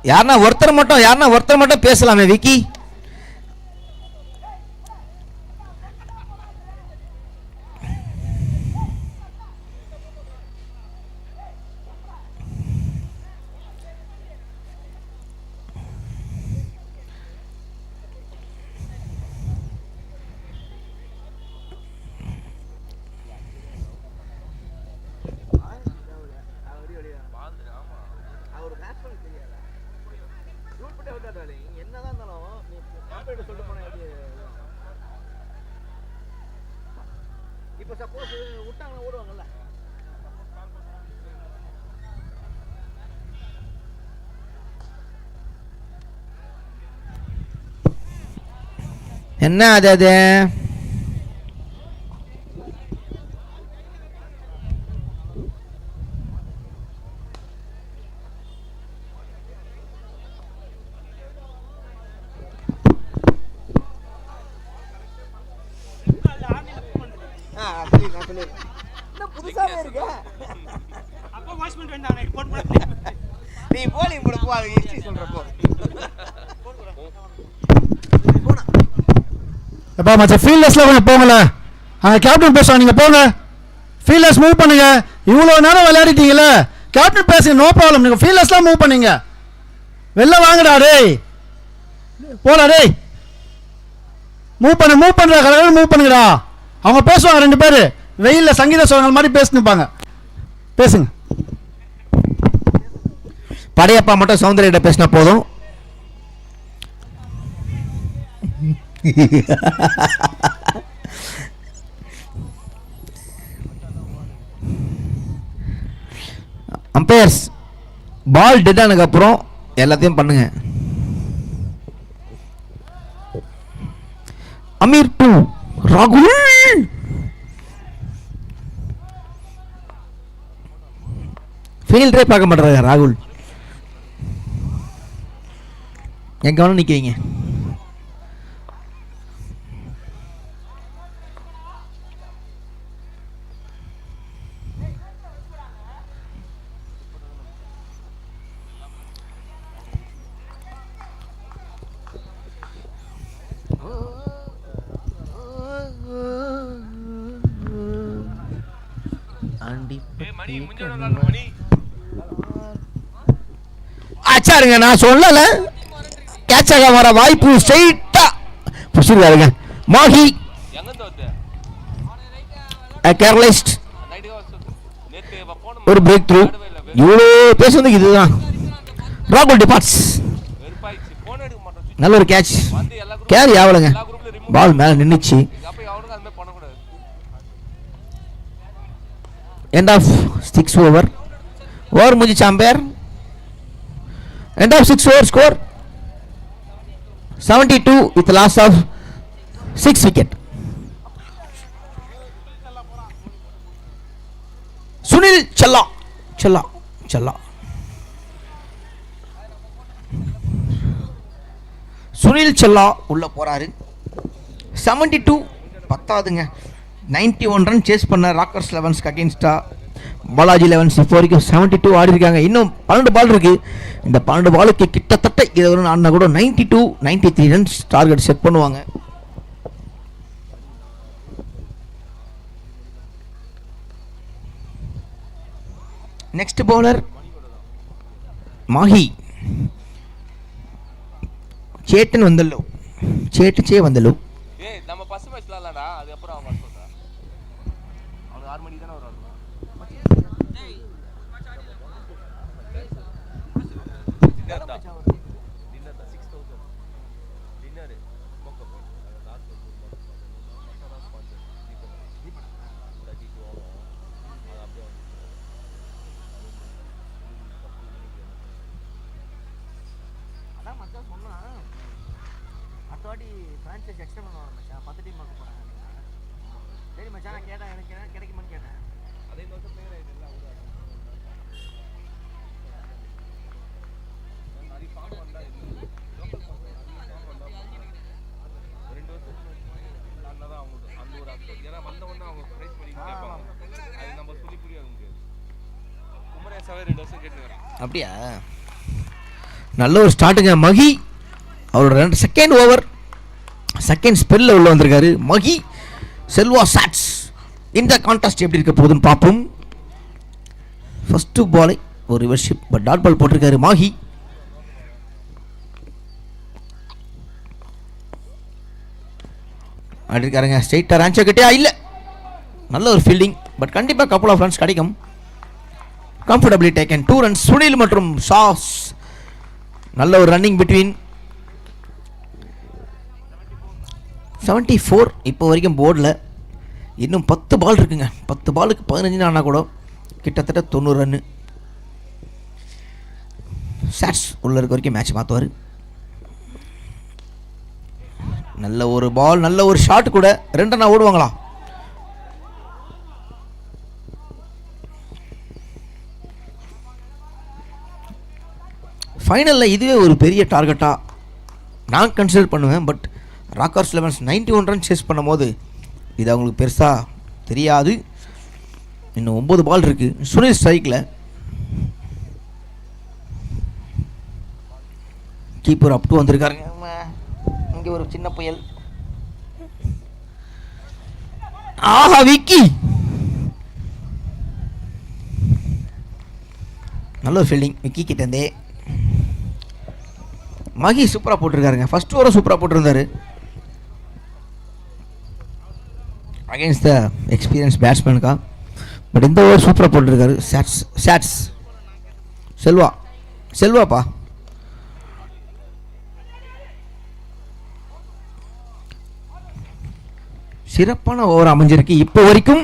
Speaker 1: யாருன்னா ஒருத்தர் மட்டும் பேசலாமே விக்கி. என்ன அது?
Speaker 5: புதுசாவே இருக்கு. அப்போ வாஷ் பண்ணிட்டு வந்தானே போட் நீ போலி போடு போ அது ஹிஸ்டரி சொல்றப்போ.
Speaker 2: எப்பா மச்சான் ஃபீல்டர்ஸ்ல கொஞ்சம் போங்கல. அங்க கேப்டன் பேசுவாங்க, நீங்க போங்க. ஃபீல்டர்ஸ் மூவ் பண்ணுங்க. இவ்வளோ நேரம் விளையாடிட்டீங்களே, கேப்டன் பேசுங்க, நோ ப்ராப்ளம். நீங்க ஃபீல்டர்ஸ்லாம் மூவ் பண்ணீங்க. வெளில வாங்கடா டேய், போடா டேய், மூவ் பண்ற கலர் மூவ் பண்ணுங்கடா. அவங்க பேசுவாங்க, ரெண்டு பேர் வெயில்ல சங்கீத சோழங்கள் மாதிரி பேசினுப்பாங்க. பேசுங்க.
Speaker 1: படையப்பா மட்டும் சௌந்தர்யிட்ட பேசினா போதும். அம்பையர்ஸ் பால் டெட் ஆனதுக்கு அப்புறம் எல்லாத்தையும் பண்ணுங்க. அமீர் டு ராகுல். ஃபீல்டரே பார்க்க மாட்டாங்க ராகுல். எங்க வேணும் நிக்கிறீங்க? ஆச்சாருங்க, நான் சொல்லல கேட்சாக வர வாய்ப்பு ஸ்ட்ரைட்டா புடிச்சிருக்காருங்க. மாஹி கேரளிஸ்ட் ஒரு பிரேக் த்ரூ. இவ்வளோ பேசுறது இதுதான். ராகுல் டிபார்ட்ஸ். நல்ல ஒரு கேட்ச். கேரி ஆகலைங்க, பால் மேல நின்னுச்சு. End of 6 over. ஓவர் முடிஞ்சிச்சு umpire. End of 6 over score 72 with loss of 6 wicket. Sunil Challa Sunil செல்லா உள்ள போறாரு. 72 பத்தாதுங்க. 91 ரன் சேஸ் பண்ண ராக்கர்ஸ் 11 அகேன்ஸ்டா பாலாஜி 11 இப்போ வரைக்கும் 72 ஆடி இருக்காங்க. இன்னும் 12 பால் இருக்கு. இந்த 12 பாலுக்கு கிட்டத்தட்ட இதை ஒரு ஆடினா கூட 92 93 ரன்ஸ் டார்கெட் செட் பண்ணுவாங்க. Next bowler Mahi. சேட்டன் வந்தல்லோ, சேட்டுச்சே வந்தல்லோ.
Speaker 4: ஏய் நம்ம பஸ் மேட்ச் விளையாடலாம்டா. அது அப்புறம் அவன் சொல்றா. அவன் 6 மணிக்கு தான வருவான்.
Speaker 5: அடுத்த வாட்டி ஃப்ரான்ச்சைஸ் எக்ஸ்டெண்ட் பண்ணுவாங்க மச்சான். 10 டீம் பார்க்க போறாங்க. சரி மச்சான், நான் கேட்டேன், எனக்கு கிடைக்குமான்னு கேட்டேன். அதே இந்த வருஷம் பிளேயர் ஆயிட்டு இல்ல அவரு நிறைய ஃபார்ம் வந்தா இல்ல லோக்கல் ஃபார்ம் வந்தா 2 வருஷம் நல்லதா அவங்க அந்த ஒரு அர்த்தம். ஏன்னா வந்த உடனே அவங்க பிரைஸ் பண்ணி கேட்பாங்க. அது நம்ம சொல்லி புரியாது முடியாது. குமரேசாவே 2 வருஷம் கேட்டுக்கிறேன்.
Speaker 1: அப்படியா? நல்ல ஒரு ஸ்டார்ட்டுங்க. மகி அவரோட செகண்ட் ஓவர் செகண்ட் ஸ்பெல்ல உள்ள வந்திருக்காரு மகி. செல்வா சாட்ஸ் இந்த கான்டெஸ்ட் எப்படி இருக்க போகுதுன்னு பார்ப்போம். ஃபர்ஸ்ட் பாலை ஒரு ரிவர்ஷிப் பட் டாட் பால் போட்டிருக்காரு மாஹி. ஆடிருக்காருங்க ஸ்ட்ரெயிட்டாக ரன்ஸ் கிட்டே இல்லை. நல்ல ஒரு ஃபீல்டிங் பட் கண்டிப்பாக கப்புள் ஆஃப் ரன்ஸ் கிடைக்கும். Comfortably taken 2 runs. சுனில் மற்றும் ஷாஸ் நல்ல ஒரு ரன்னிங் பிட்வீன் 74 இப்போ வரைக்கும் போர்டில். இன்னும் 10 பால் இருக்குங்க. 10 பாலுக்கு 15 ஆனால் கூட கிட்டத்தட்ட 90 ரன்னு. சாட்ஸ் உள்ள இருக்க வரைக்கும் மேட்ச் மாற்றுவார். நல்ல ஒரு பால் நல்ல ஒரு ஷாட் கூட 2 ரன்னா ஓடுவாங்களா? ஃபைனலில் இதுவே ஒரு பெரிய டார்கெட்டாக நான் கன்சிடர் பண்ணுவேன். பட் ராக்கர்ஸ் 11 91 ரன் சேஸ் பண்ணும் போது இது அவங்களுக்கு பெருசாக தெரியாது. இன்னும் 9 பால் இருக்குது. சுனில் ஸ்ட்ரைக்கில். கீப்பர் அப் டு வந்திருக்காருங்க. இங்கே ஒரு சின்ன புயல். ஆஹா விக்கி நல்ல ஒரு ஃபீல்டிங் விக்கி கிட்டேருந்தே. மகி சூப்பராக போட்டிருக்காருங்க. ஃபர்ஸ்ட் ஓவரை சூப்பராக போட்டிருந்தாரு அகேன்ஸ்ட் த எக்ஸ்பீரியன்ஸ் பேட்ஸ்மேனுக்கா. பட் இந்த ஓவர் சூப்பராக போட்டிருக்காரு. சாட்ஸ் செல்வாப்பா சிறப்பான ஓவர் அமைஞ்சிருக்கு. இப்போ வரைக்கும்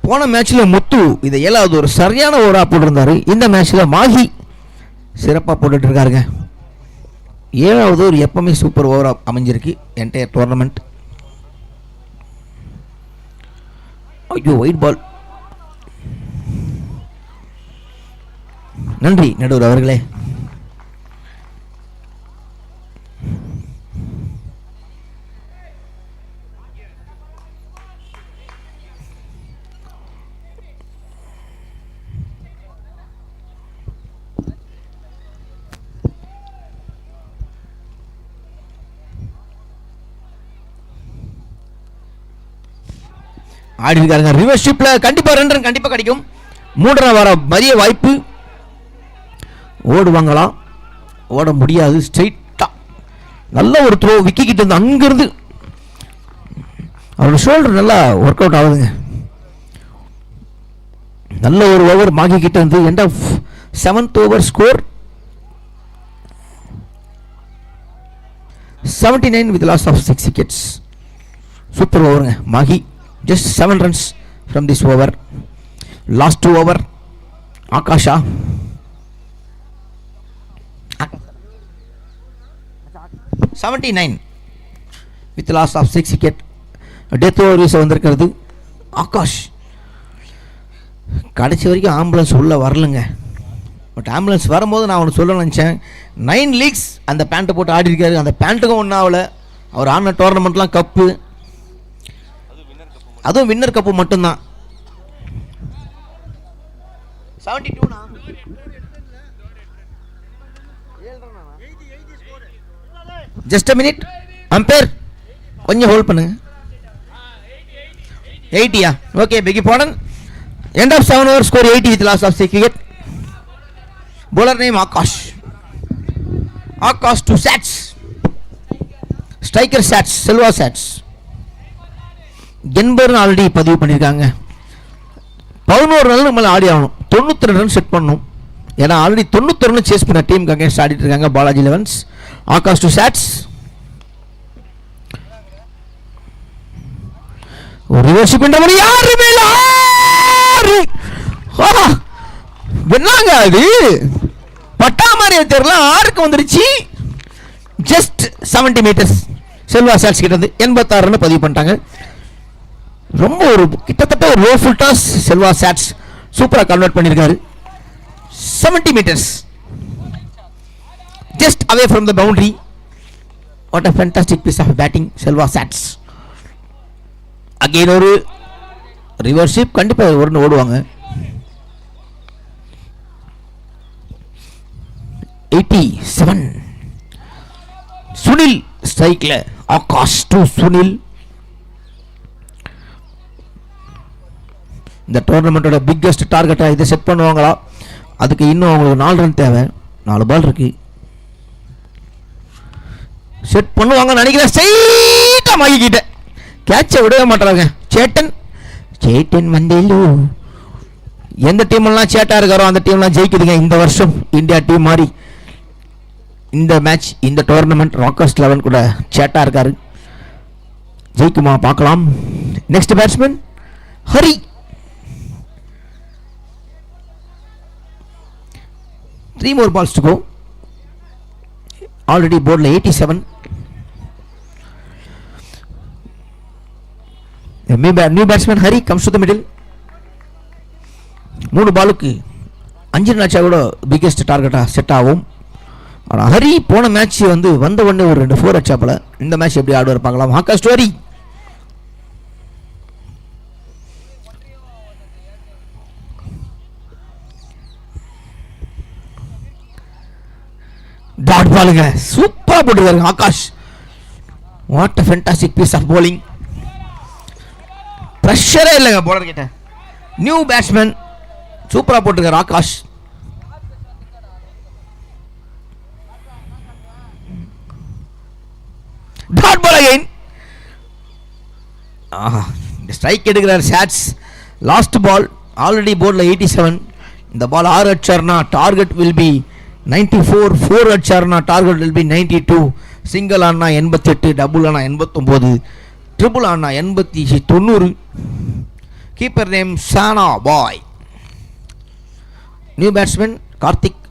Speaker 1: போன மேட்ச்சில் முத்து இதை 7வது ஒரு சரியான ஓவராக போட்டிருந்தாரு. இந்த மேட்ச்சில் மாஹி சிறப்பாக போட்டுட்ருக்காருங்க. 7வது ஒரு எப்பவுமே சூப்பர் ஓவராக அமைஞ்சிருக்கு என்டையர் டோர்னமெண்ட். ஐயோ ஒயிட் பால். நன்றி நடுவர் அவர்களே. ஆடி இருக்காருங்க. ரிவர்ஸ் ஷிப்ல கண்டிப்பாக 2 ரன் கண்டிப்பாக கிடைக்கும். 3 ரன் வர மரிய வாய்ப்பு. ஓடுவாங்களா? ஓட முடியாது. ஸ்ட்ரெயிட்டா நல்ல ஒரு த்ரோ விக்கி கிட்ட இருந்து அங்கிருந்து அவரோட ஷோல்டர் நல்லா ஒர்க் அவுட் ஆகுதுங்க. நல்ல ஒரு ஓவர் மாகி கிட்ட இருந்து. End of 7th over score 79 with loss of 6 wickets. Super ஓவருங்க Mahi. Just 7 runs from this over. Last 2 over Akasha. - 79 with loss of 6 wicket. Death overs வந்திருக்கிறது. ஆகாஷ் கடைசி வரைக்கும் ஆம்புலன்ஸ் உள்ளே வரலங்க. பட் ஆம்புலன்ஸ் வரும்போது நான் அவனுக்கு சொல்ல நினச்சேன். 9 லீக்ஸ் அந்த பேண்ட்டை போட்டு ஆடி இருக்காரு. அந்த பேண்ட்டுக்கும் ஒன்றும் ஆகலை. அவர் ஆடின டோர்னமெண்ட்லாம் கப்பு. அதுவும் வின்னர் கப்பு மட்டும்தான். 72 ஜஸ்ட் அ மினிட். அம்பேர் கொஞ்சம் ஹோல்ட் பண்ணுங்க. 80யா? ஓகே பிகி பாடன். End of 7 over score 80 with loss of 6 wicket. bowler name Akash to Sats. Striker Sats, Silva Sats. என்பர் ஆல்ரெடி பதிவு பண்ணியிருக்காங்க. 11 ரன் நம்மள ஆடி ஆகணும். 92 ரன் செட் பண்ணணும். ஏன்னா ஆல்ரெடி 91 ரன் சேஸ் பண்ண டீமுக்கு அகேன்ஸ்ட் ஆடிட்டு இருக்காங்க பாலாஜி 11s. ஆகாஷ் டு சாட்ஸ். ஒரு ரிவர்ஸ் பண்ற மாதிரி யாரு மேல என்னங்க அது பட்டா மாதிரி தெரியல. 6க்கு வந்துருச்சு. ஜஸ்ட் 70 மீட்டர்ஸ் செல்வா சாட்ஸ் கிட்ட இருந்து 86 ரன் பதிவு பண்ணிட்டாங்க. ரொம்ப ஒரு கிட்டத்தட்ட ஒரு low full toss Selva Sats சூப்பராக கன்வெர்ட் பண்ணியிருக்காரு. 70 metres just away from the boundary. What a fantastic piece of batting Selva Sats. Again ஒரு ரிவர்ஷிப் கண்டிப்பாக ஒரு ஓடுவாங்க. 87 சுனில் ஸ்ட்ரைக்ல. ஆகாஷ் டு சுனில். இந்த டோர்னமெண்ட்டோட பிக்கெஸ்ட் டார்கெட்டாக இதை செட் பண்ணுவாங்களா? அதுக்கு இன்னும் அவங்களுக்கு 4 ரன் தேவை. 4 பால் இருக்கு. செட் பண்ணுவாங்கன்னு நினைக்கிறேன். ஸ்ட்ரைட்டாக மாகிக்கிட்ட கேட்சை விடவே மாட்டாங்க. சேட்டன் மண்டேலு. எந்த டீம்லாம் சேட்டா இருக்காரோ அந்த டீம்லாம் ஜெயிக்குதுங்க இந்த வருஷம். இந்தியா டீம் மாதிரி இந்த மேட்ச் இந்த டோர்னமெண்ட் ராக்கர்ஸ் 11 கூட சேட்டா இருக்காரு. ஜெயிக்குமா பார்க்கலாம். Next batsman Hari. Three more balls to go. Already போர்டில் 87. New batsman Hari comes to the middle. 3 பாலுக்கு 5 ரன் ஆச்சா கூட பிக்கெஸ்ட் டார்கெட்டாக செட் ஆகும். ஆனால் ஹரி போன மேட்ச் வந்து வந்த உடனே ஒரு 2 4 அடிச்சா போல. இந்த மேட்ச் எப்படி ஆடுவார் பார்க்கலாம். ஆகாஷ் ஸ்டோரி. டாட் பாலுங்க சூப்பராக போட்டுருக்காரு Akash. What a fantastic piece of bowling. ப்ரெஷரே இல்லைங்க போலர் கிட்ட. நியூ பேட்ஸ்மேன் சூப்பராக போட்டிருக்காரு Akash. Dot ball again. Strike எடுக்கிறார் சாட்ஸ். லாஸ்ட் பால் ஆல்ரெடி போர்டில் 87. இந்த பால் 6 அடிச்சார்னா டார்கெட் வில் பி 94. 4 அடிச்சார்னா டார்கெட் வில் பி 92. சிங்கிள் ஆனா 88, டபுள் ஆனா 89, ட்ரிபிள் ஆனா 90. Keeper name Shana bhai. New batsman Karthik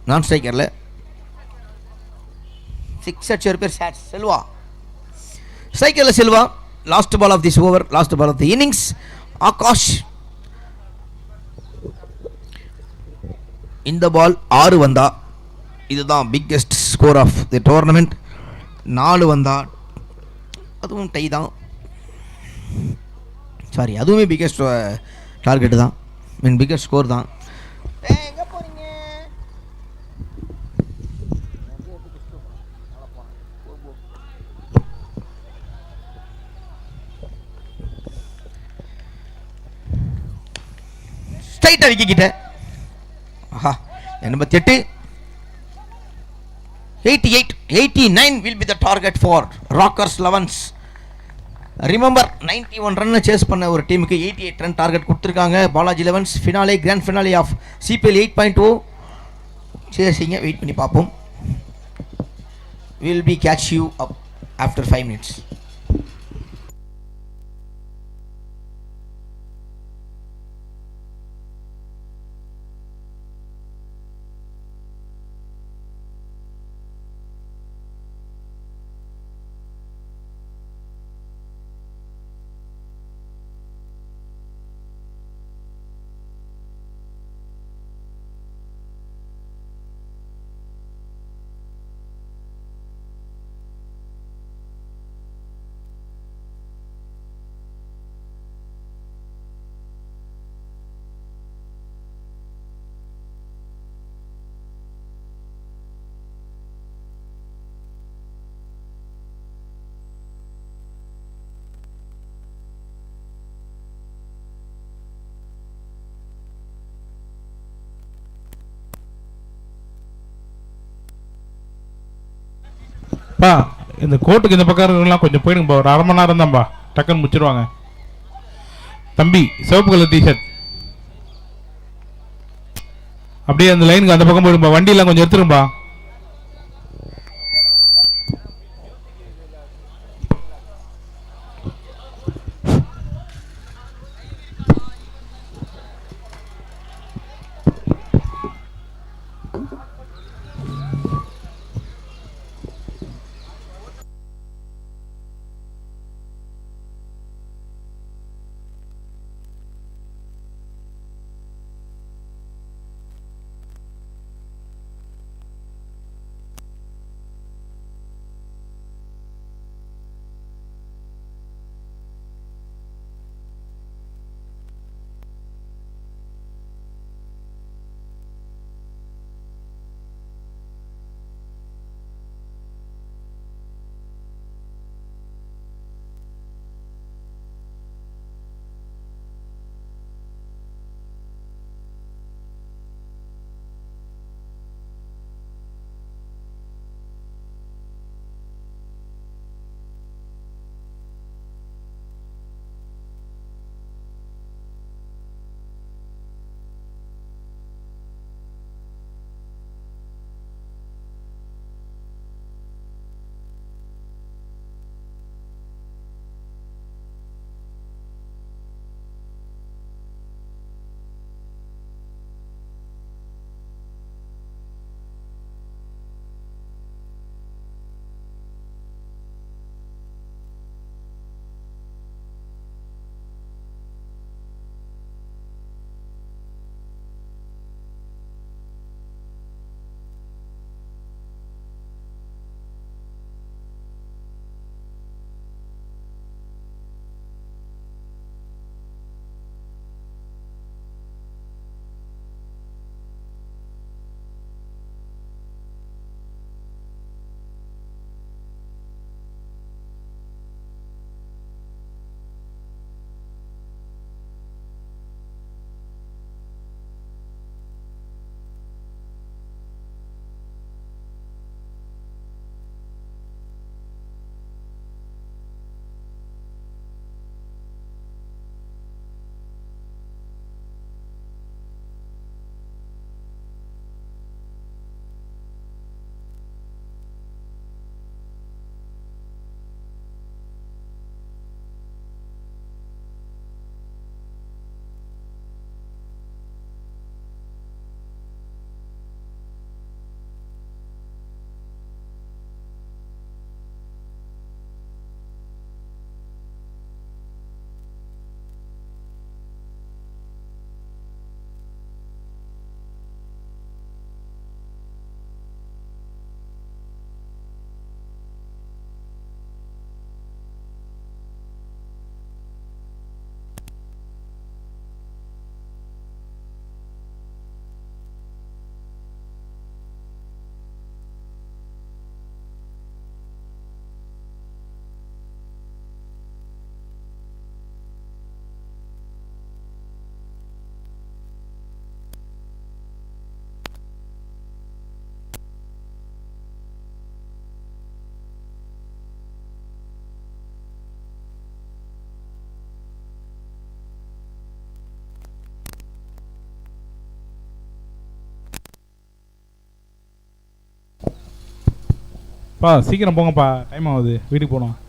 Speaker 1: non ஸ்ட்ரைக்கரில். 6 அடிச்சர் பேர் சாட்ஸ். செல்வா ஸ்ட்ரைக்கரில் Selva. Last ball of this over, last ball of the innings. Akash. இந்த பால் 6 வந்தா இதுதான் biggest score of the tournament. 4 வந்தா அதுவும் டை தான். சாரி, அதுவுமே பிக்கெஸ்ட் டார்கெட்டு தான். மீன் பிக்கெஸ்ட் ஸ்கோர் தான். எங்கே போகிறீங்க? ஸ்ட்ரைட்டாக விக்கிக்கிட்ட. ஆஹா 88. 88, 89 will be the target for Rockers 11s. Remember 91 run chase பண்ண ஒரு டீமுக்கு 88 ரன் டார்கெட் கொடுத்துருக்காங்க. Balaji 11s finale, grand finale of CPL 8.0 சேசிங்க. வெயிட் பண்ணி பார்ப்போம். Will be catch you up after 5 minutes.
Speaker 3: பா இந்த கோர்ட்டுக்கு இந்த பக்கம் இருக்கலாம் கொஞ்சம் போயிடுங்கப்பா. ஒரு 1/2 மணி நேரம் தான்ப்பா, டக்குன்னு முடிச்சிருவாங்க. தம்பி சிவப்பு கலர் டிஷர்ட் அப்படியே அந்த லைனுக்கு அந்த பக்கம் போயிடும்பா. வண்டியெல்லாம் கொஞ்சம் எடுத்துரும்பா. பா சீக்கிரம் போங்கப்பா, டைம் ஆகுது, வீட்டுக்கு போகணும்.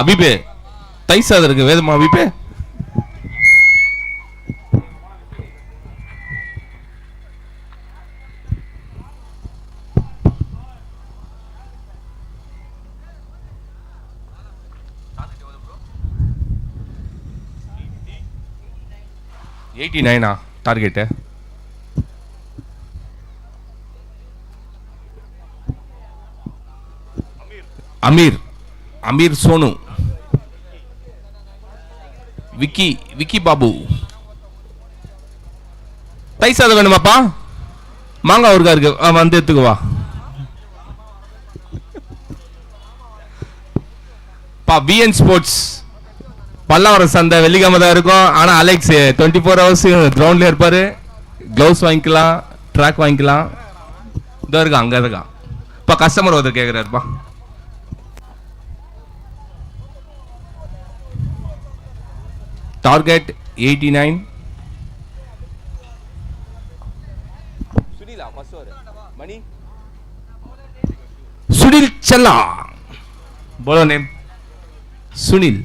Speaker 4: அபிபே தைசாத இருக்கு வேதமா அபிபே. $89 டார்கெட்டு. அமீர் சோனு, விக்கி பாபு. தை சாதம் வேணுமாப்பா? மாங்காய் ஊருக்கா இருக்கு, வந்து எடுத்துக்குவா. விஎன் ஸ்போர்ட்ஸ் பல்லாவரம் சந்தை வெள்ளிக்கிழமை தான் இருக்கும். ஆனால் அலெக்ஸ் 24 hours கிரவுண்ட்லேயே இருப்பார். க்ளவுஸ் வாங்கிக்கலாம், ட்ராக் வாங்கிக்கலாம். இதோ இருக்கா, அங்கே இருக்கா. இப்போ கஸ்டமர் ஒருத்தர் கேட்குறாருப்பா. டார்கெட் 89. சுனில் செல்லா, बोलो नेम சுனில்.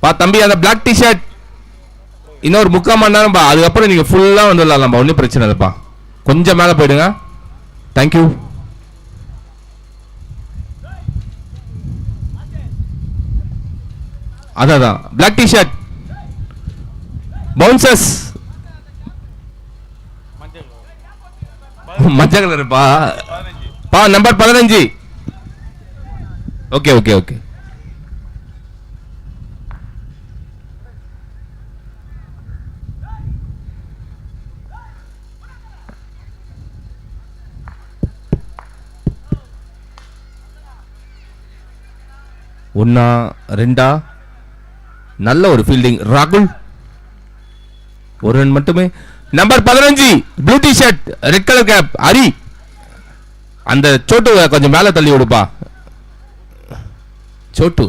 Speaker 4: பா தம்பி, அந்த பிளாக் டிஷர்ட் இன்னொரு 3/4 மணி நேரம் பா, அதுக்கப்புறம் நீங்க ஃபுல்லா வந்து விடலாம்பா, ஒன்றும் பிரச்சனை இல்லைப்பா. கொஞ்சம் மேலே போயிடுங்க. தேங்க்யூ. அதான் பிளாக் டிஷர்ட் பவுன்சர்ஸ் மஞ்சள் கலருப்பா. பா நம்பர் 15. Okay okay okay. ஒன்னா ரெண்டா, நல்ல ஒரு ஃபீல்டிங். ராகுல் ஒரு ரன் மட்டுமே. Number 15 blue T shirt red colour cap Hari. அந்த சோட்டு கொஞ்சம் மேல தள்ளி விடுப்பா. சோட்டு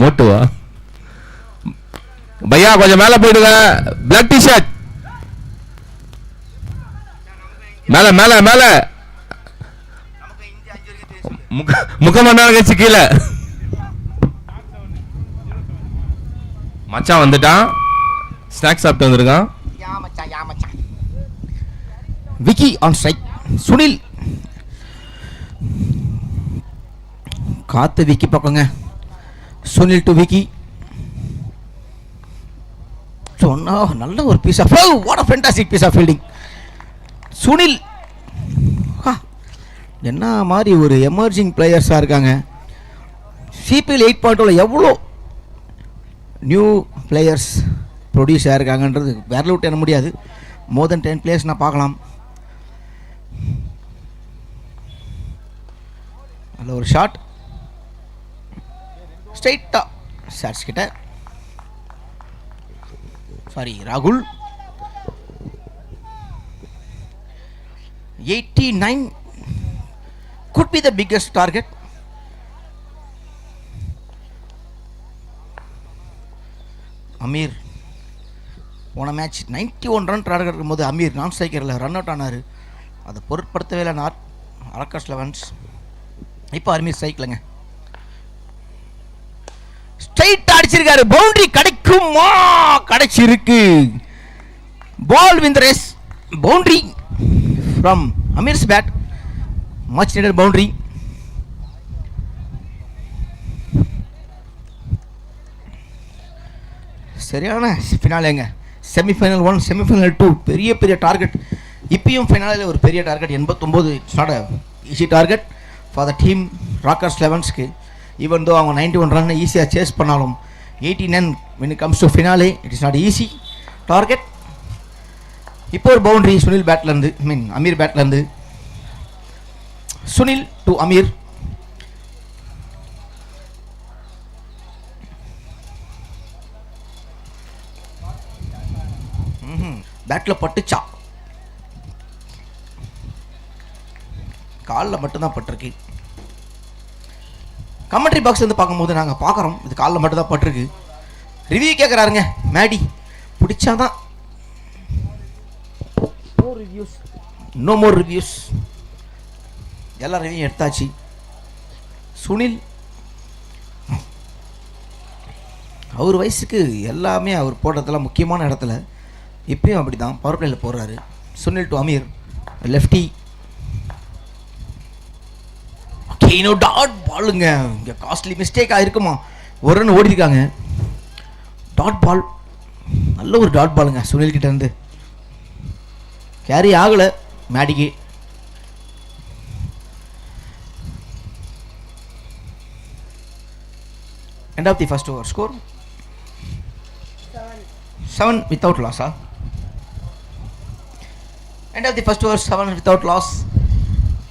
Speaker 4: மோட்டுவா பையா, கொஞ்சம் மேல போயிடுங்க. பிளாக் டி ஷர்ட் மேல மேல மேல. முகமண்டான கட்சி கீழே. மச்சான் வந்துட்டான், ஸ்நாக்ஸ் சாப்பிட்டு வந்திருக்கான்.
Speaker 1: Vicky on strike. சுனில் காத்து விக்கி பக்கங்க. சுனில் டு விக்கி. சொன்னா நல்ல ஒரு piece of, what a fantastic piece of fielding. Sunil என்ன மாதிரி ஒரு எமர்ஜிங் பிளேயர்ஸாக இருக்காங்க. சிபிஎல் 8.0 எவ்வளோ நியூ பிளேயர்ஸ் ப்ரொடியூஸ் ஆகிருக்காங்கன்றது வேற விட்டு என்ன முடியாது. மோர் தென் 10 பிளேயர்ஸ் நான் பார்க்கலாம். அதில் ஒரு ஷாட் ஸ்ட்ரைட்டாக ஷாட்ஸ் கிட்ட. சாரி, ராகுல் 89 could be the biggest target. Amir போன மேட்ச் 91 ரன் டார்கெட் இருக்கும்போது அமீர் நான் ஸ்ட்ரைக்கரில் ரன் அவுட் ஆனார். அதை பொருட்படுத்தவே இல்லை ராக்கர்ஸ் லெவன்ஸ். இப்போ அமீர் ஸ்ட்ரைக்கில்ங்க, ஸ்ட்ரைட் அடிச்சிருக்காரு. பவுண்டரி கிடைக்குமா? கிடைச்சிருக்கு. Ball win the race. Boundary from Aamir's bat. Much needed boundary. சரியான ஃபினாலேங்க. செமிஃபைனல் 1 செமிஃபைனல் 2 பெரிய பெரிய டார்கெட். இப்பயும் ஃபைனலில் ஒரு பெரிய target 89. It's not a easy target for the team Rockers லெவன்ஸ்க்கு. ஈவன் தோ அவங்க 91 ரன் ஈஸியாக சேஸ் பண்ணாலும் 89 when it comes to finale it is not easy target. இப்போ ஒரு பவுண்டரி சுனில் பேட்லேருந்து, அமீர் பேட்லேருந்து. சுனில் டு அமீர். பேட்டில் பட்டுச்சா? காலில் மட்டும்தான் பட்டிருக்கு. கமெண்ட்ரி பாக்ஸ் வந்து பார்க்கும்போது நாங்கள் பார்க்குறோம் இது காலில் மட்டும்தான் பட்டிருக்கு. ரிவ்யூ கேட்குறாருங்க மேடி. பிடிச்சாதான். No more reviews. எல்லா ரிவ்யூ எடுத்தாச்சு. சுனில் அவர் வயசுக்கு எல்லாமே அவர் போடுறதுல முக்கியமான இடத்துல இப்பயும் அப்படி தான் பவர் பிளேயில் போடுறாரு. Sunil to Amir lefty. Okay, இன்னும் டாட் பாலுங்க. இங்கே காஸ்ட்லி மிஸ்டேக்காக இருக்குமா? ஒரு ரன் ஓடிருக்காங்க. டாட் பால், நல்ல ஒரு டாட் பாலுங்க சுனில் கிட்ட இருந்து. கேரி ஆகலை மேடிக்கு. End of the first over. Score 7 without loss. End of the first over 7 without loss.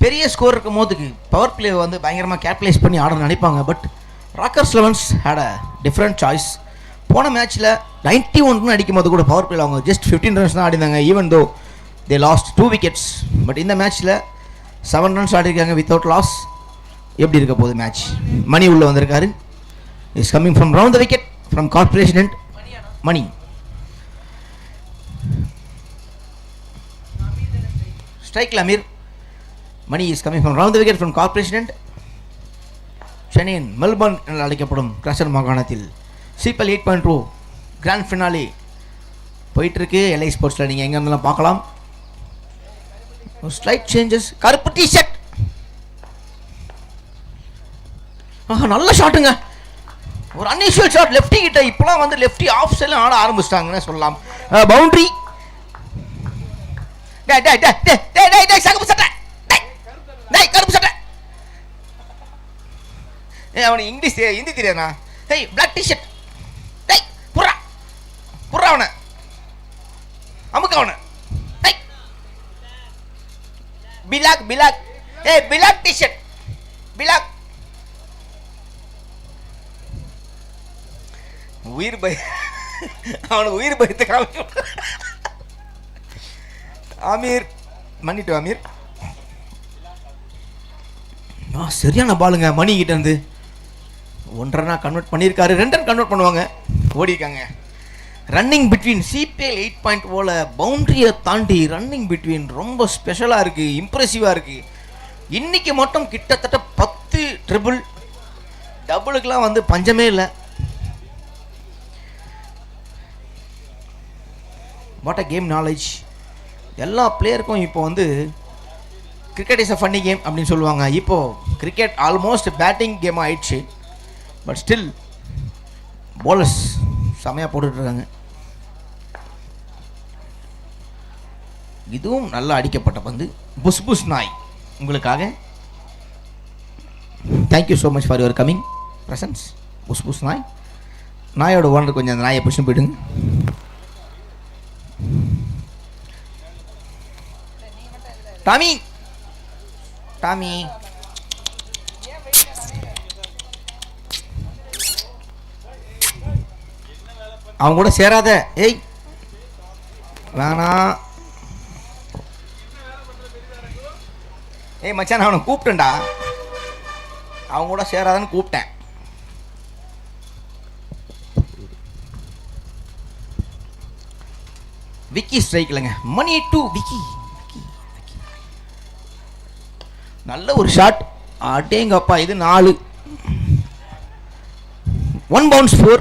Speaker 1: பெரிய ஸ்கோர் இருக்கும் போதுக்கு பவர் பிளே வந்து பயங்கரமாக கேபிட்டலைஸ் பண்ணி ஆட நினைப்பாங்க. But Rockers elevens had a different choice. போன மேட்ச்சில் 91 அடிக்கும் போது கூட பவர் பிளேல அவங்க ஜஸ்ட் 15 ரன்ஸ் தான் ஆடினாங்க. Even though they lost 2 wickets. But இந்த மேட்ச்சில் 7 ரன்ஸ் ஆடிருக்காங்க வித்தவுட் லாஸ். எப்படி இருக்க போகுது மேட்ச்? மணி உள்ளே வந்திருக்காரு. Is coming from round the wicket from corporation end Mani. ஸ்ட்ரைக்கில் Aamir. Mani is coming from round the wicket from corporation end சென்னையின் மெல்பர்ன் என அழைக்கப்படும் கிராசர் மாகாணத்தில் சிபிஎல் 8.2 கிராண்ட் ஃபினாலே போயிட்டுருக்கு. எல்ஐ ஸ்போர்ட்ஸில் நீங்கள் எங்கே இருந்தாலும் பார்க்கலாம். Slight changes. கருப்பு டிஷர்ட். நல்ல ஷாட்டுங்க. ஒரு அன்யூஷுவல் ஷாட் லெஃப்டி கிட்ட. இப்போலாம் வந்து லெஃப்டி ஆஃப் சைடில் ஆட ஆரம்பிச்சிட்டாங்கன்னு சொல்லலாம். பவுண்டரி. கருப்பு சட்டை. கருப்பு சட்டை. அவனுக்கு இங்கிலீஷ் ஹிந்தி தெரியாதா? Hey black t-shirt. டேய் புறா புறா அவனை அமுக்க அவனை. டேய் பிலாக் பிலாக். ஏய் பிலாக் டிஷர்ட் பிலாக். உயிர் பய அவனுக்கு உயிர் பயத்தை காமிக்க. அமீர் மன்னிட்டு அமீர். சரியான பாலுங்க மணி கிட்ட இருந்து. 1 ரன்னா கன்வெர்ட் பண்ணியிருக்காரு. 2 ரன் கன்வெர்ட் பண்ணுவாங்க. ஓடிருக்காங்க. ரன்னிங் பிட்வீன் சிபிஎல் 8.0 பவுண்டரியை தாண்டி ரன்னிங் பிட்வீன் ரொம்ப ஸ்பெஷலாக இருக்குது, இம்ப்ரெசிவாக இருக்குது. இன்றைக்கி மட்டும் கிட்டத்தட்ட 10 ட்ரிபிள். டபுளுக்கெலாம் வந்து பஞ்சமே இல்லை. What a game knowledge. எல்லா பிளேயருக்கும் இப்போ வந்து cricket is a funny game அப்படின்னு சொல்லுவாங்க. இப்போது கிரிக்கெட் ஆல்மோஸ்ட் பேட்டிங் கேமாக ஆயிடுச்சு. பட் ஸ்டில் bowlers செமையாக போட்டுட்ருக்காங்க. இதுவும் நல்லா அடிக்கப்பட்ட பந்து. புஷ் புஷ் நாய் உங்களுக்காக. Thank you so much for your coming presence. புஷ் புஷ் நாய். நாயோட ஓனர் கொஞ்சம் அந்த நாயை புஷ்னு போயிடுங்க. டாமி டாமி அவங்க கூட சேராத. ஏய் வேணாம். ஏய் மச்சான் நான் அவனை கூப்பிட்டேன்டா. அவங்க கூட சேராதன்னு கூப்பிட்டேன். விக்கி ஸ்ட்ரைக் இல்லைங்க, மணி டு விக்கி. நல்ல ஒரு ஷாட், அடேங்கப்பா. இது 4. 1 bounce 4.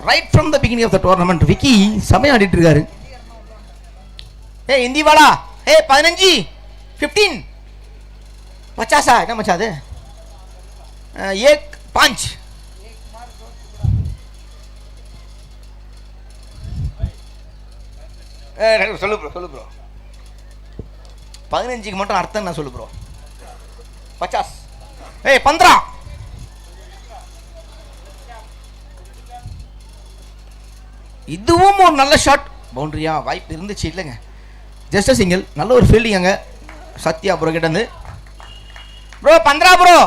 Speaker 1: Right from the beginning of the tournament Vicky செமையா ஆடிட்டு இருக்காரு. இந்தி வாடா. 15 15 50 என்ன மச்சா அது? 1 5 சொல்லு ப்ரோ 15க்கு மட்டும் அர்த்தம் நான் சொல்லு ப்ரோ. 50 15. இதுவும் ஒரு நல்ல ஷாட். பவுண்டரியா வாய்ப்பு இருந்துச்சு இல்லைங்க, ஜஸ்ட் சிங்கிள். நல்ல ஒரு ஃபீல்டிங் அங்கே சத்யா ப்ரோ கிட்ட இருந்து. Bro 15 bro,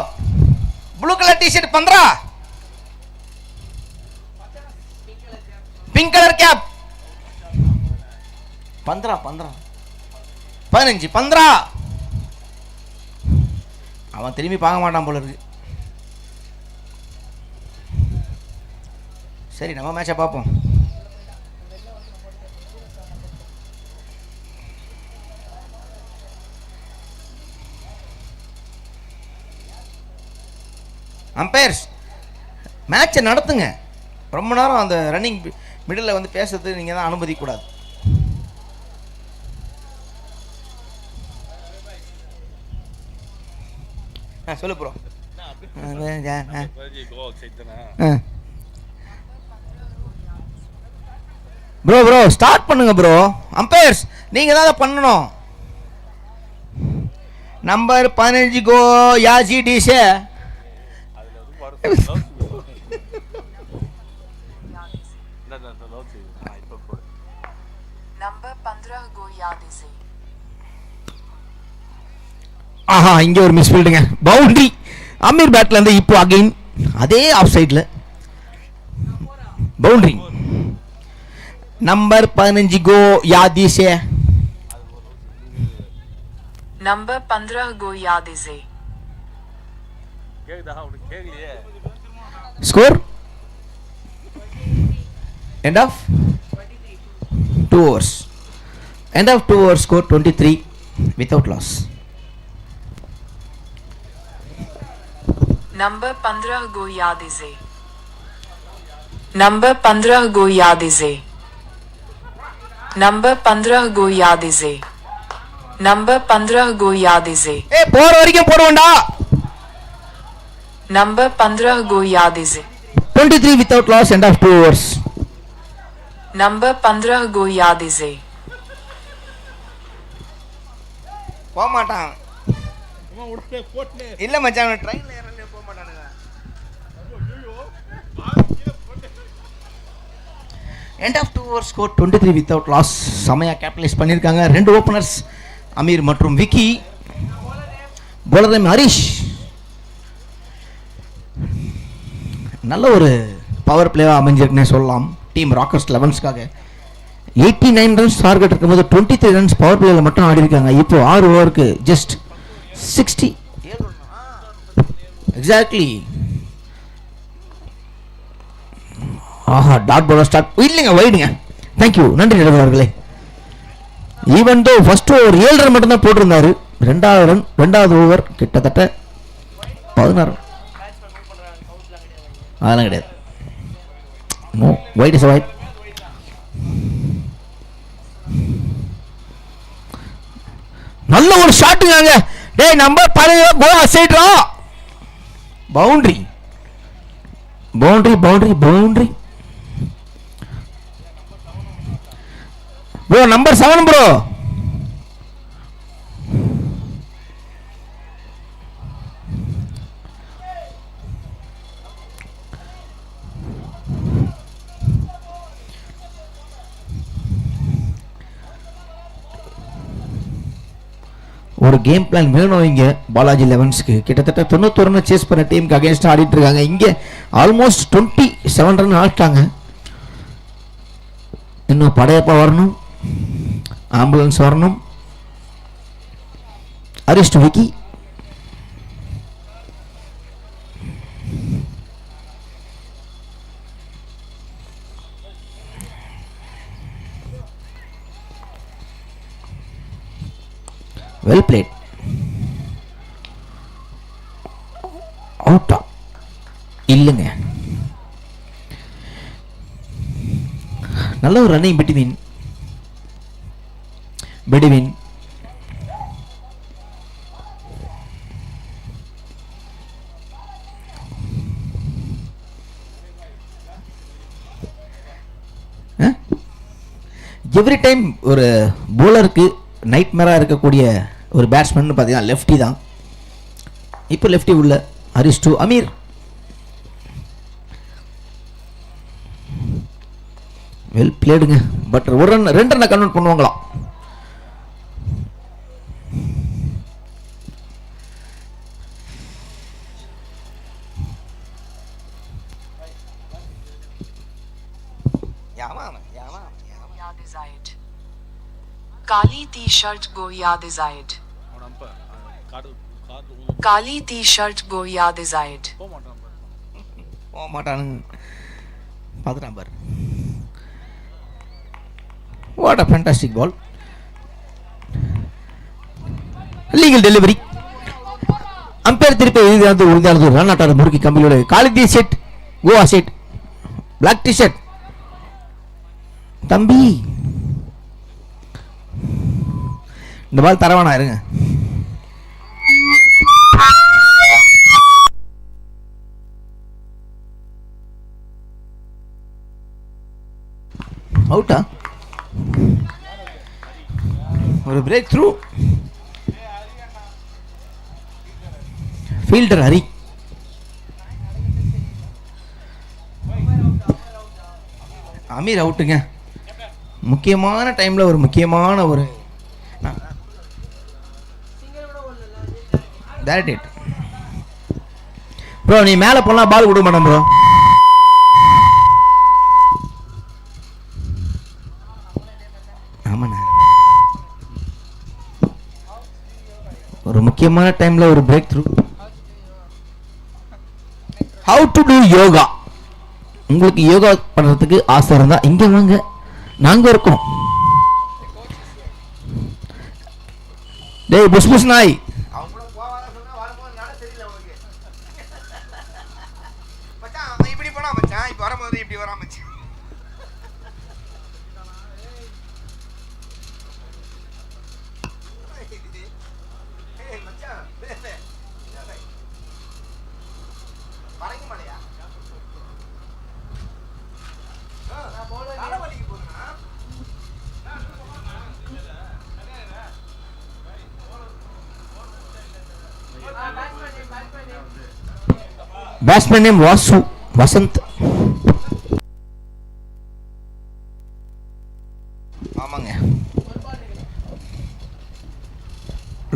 Speaker 1: blue colour t-shirt 15, pink colour cap 15 15 15. அவன் திரும்பி பார்க்க மாட்டான் போல இருக்கு. சரி நம்ம மேட்சை பார்ப்போம். அம்பையர்ஸ் மேட்சை நடத்துங்க. ரொம்ப நேரம் அந்த ரன்னிங் மிடில் வந்து பேசுறது நீங்கள் தான் அனுமதிக்கூடாது. சொல்லு ப்ரோ. ப்ரோ ஸ்டார்ட் பண்ணுங்க ப்ரோ. அம்பையர்ஸ் நீங்கள் தான் அதை பண்ணணும். நம்பர் 15 கோ யாஜி டிஷே. ஆஹா, இங்க ஒரு மிஸ் ஃபீல்டுங்க, பவுண்டரி. அமீர் பேட்ல இருந்து இப்போ அகைன் அதே ஆஃப் சைட்ல பவுண்டரி. நம்பர் 15 கோ யாதி से.
Speaker 6: नंबर 15 गो याद से.
Speaker 1: Score end of 2 overs. End of 2 overs score 23 without loss.
Speaker 6: Number 15 गो याद से. नंबर 15 गो याद से. नंबर 15 गो याद से. नंबर 15 गो याद से.
Speaker 1: போற வரைக்கும் போடுவோம்டா.
Speaker 6: नंबर 15 गो याद से.
Speaker 1: 23 without loss. End of 2 overs.
Speaker 6: Number 15 गो याद से.
Speaker 1: போக மாட்டான் இல்ல மச்சான், ட்ரெயின்ல ஏறல போக மாட்டானுங்க. End of 2 overs score 23 without loss. செமையா கேபிட்டலைஸ் பண்ணிருக்காங்க 2 ஓபனர்ஸ் அமீர் மற்றும் விக்கி. bowler name Harish. நல்ல ஒரு பவர் பிளேவா அமைஞ்சிருக்குன்னே சொல்லலாம் டீம் ராக்கர்ஸ் 11ஸ்க்காக. 89 ரன்ஸ் டார்கெட் இருக்கும்போது 23 ரன்ஸ் பவர் பிளேல மட்டும் ஆடி இருக்காங்க. இப்போ 6 ஓவருக்கு ஜஸ்ட் 60 எக்ஸாக்ட்லி. ஆஹா, டாட் பால் ஸ்டார்ட் இல்லைங்க, வைடுங்க. தேங்க்யூ, நன்றி நடுவர்களே. Even though first over 7 run மட்டும் தான் போட்டிருந்தாரு. ரெண்டாவது ஓவர் கிட்டத்தட்ட 16. அதெல்லாம் கிடையாது. No, wide is wide. நல்ல ஒரு ஷாட்டுங்க. டேய் நம்பர் 15 கோ அசைட்ரா. Boundary boundary boundary boundary bro. Number 7 bro. ஒரு கேம் பிளான் வேணும் இங்கே பாலாஜி 11ஸ்க்கு. கிட்டத்தட்ட 91 ரன் சேஸ் பண்ண டீமுக்கு அகேன்ஸ்டாக ஆடிட்டு இருக்காங்க. இங்கே ஆல்மோஸ்ட் 27 ரன் ஆடிட்டாங்க. இன்னும் படையப்பா வரணும், ஆம்புலன்ஸ் வரணும். அரிஸ்ட் விக்கி. Well played. அவுட்டா இல்லைங்க. நல்ல ஒரு ரன்னிங் பிட்வீன் எவ்ரி டைம் ஒரு போலருக்கு நைட் மேராக இருக்கக்கூடிய ஒரு பேட்ஸ்மேன் பார்த்தீங்கன்னா லெஃப்டி தான். இப்போ லெஃப்டி உள்ள ஹரிஷ் டு அமீர். வெல் பிளேடுங்க. பட் ஒரு ரன் 2 ரன்னை கன்வெர்ட் பண்ணுவாங்களாம்.
Speaker 6: काली टी-शर्ट गो याद इजाइड. काली टी-शर्ट गो याद इजाइड.
Speaker 1: போக மாட்டானுங்க. பார்த்துட்டான் பாரு. What a fantastic ball. Legal delivery. Umpire திருப்பி எழுதியானது உறுதியானது. ரன் ஆட்டார் முறுக்கி கம்பியோட. காலிதி செட் கோவா செட். பிளாக் டி ஷர்ட் தம்பி இந்த பால் தரவானா இருங்க. அவுட்டா? ஒரு break through. Fielder Hari. Aamir அவுட்டுங்க. முக்கியமான டைம்ல ஒரு முக்கியமான ஒரு ப்ரோ. நீ மேலே போனா பால் கொடுக்க மாட்டேன் ப்ரோ. ஆமாண்ணா, ஒரு முக்கியமான டைம்ல ஒரு break through. How to do yoga. உங்களுக்கு யோகா பண்றதுக்கு ஆசை இருந்தா இங்க வாங்க, நாங்க இருக்கோம். டேய் புஷ் புஷ் நாய்.
Speaker 7: இப்படி போனா மச்சான், இப்ப வரும்போது இப்படி வரா மச்சான்.
Speaker 1: Batsman name Vasu Vasant. ஆமாங்க.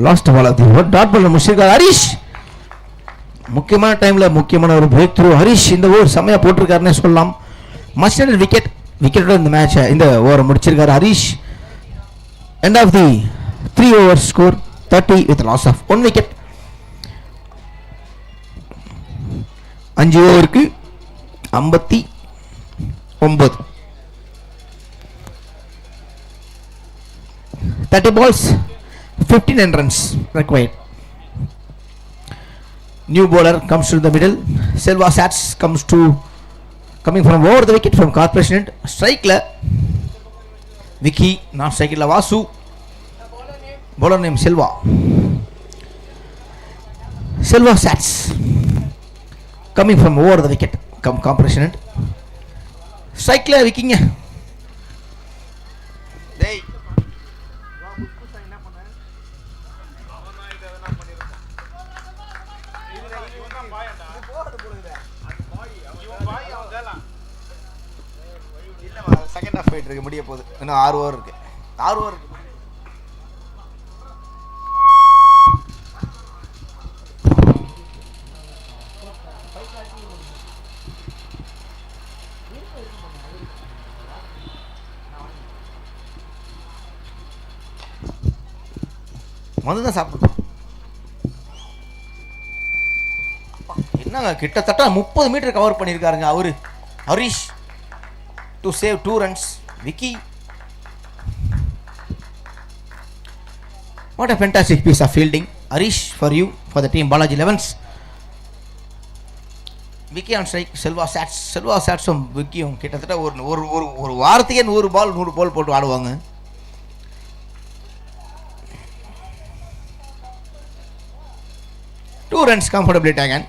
Speaker 1: Last ball of the over. Dot ball முடிச்சிருக்காரு ஹரிஷ். முக்கியமான டைம்ல முக்கியமான ஒரு பிரேக் த்ரூ. ஹரிஷ் இந்த ஓவர் செமையா போட்டிருக்காருன்னே சொல்லலாம். மஸ்ட் விக்கெட்டோட இந்த மேட்ச் இந்த ஓவரை முடிச்சிருக்காரு Harish. End of the 3 over score 30 with loss of 1 wicket. 5 ஓவருக்கு 59. 30 balls 59 runs required. New bowler comes to the middle. Selva Sats coming from over the wicket from Corporation end. Strike la Vicky, not strike la Vasu. Bowler name Selva Sats coming from over the wicket come Corporation end. Strike la Vicky.
Speaker 7: டேய் second half போயிட்டு இருக்கு, முடிய போகுது. இன்னும் 6 over இருக்கு. 6 over இருக்கு. வந்து தான் சாப்பிடுறோம். என்னங்க கிட்டத்தட்ட 30 மீட்டர் கவர் பண்ணியிருக்காருங்க அவரு Harish to save 2 runs. Vicky What a fantastic piece of fielding. Harish for you, for the team Balaji 11s. Vicky on strike. Selva சாட்ஸும் விக்கியும் கிட்டத்தட்ட ஒரு வாரத்துக்கே 100 பால் போட்டு ஆடுவாங்க. Two runs comfortably taken.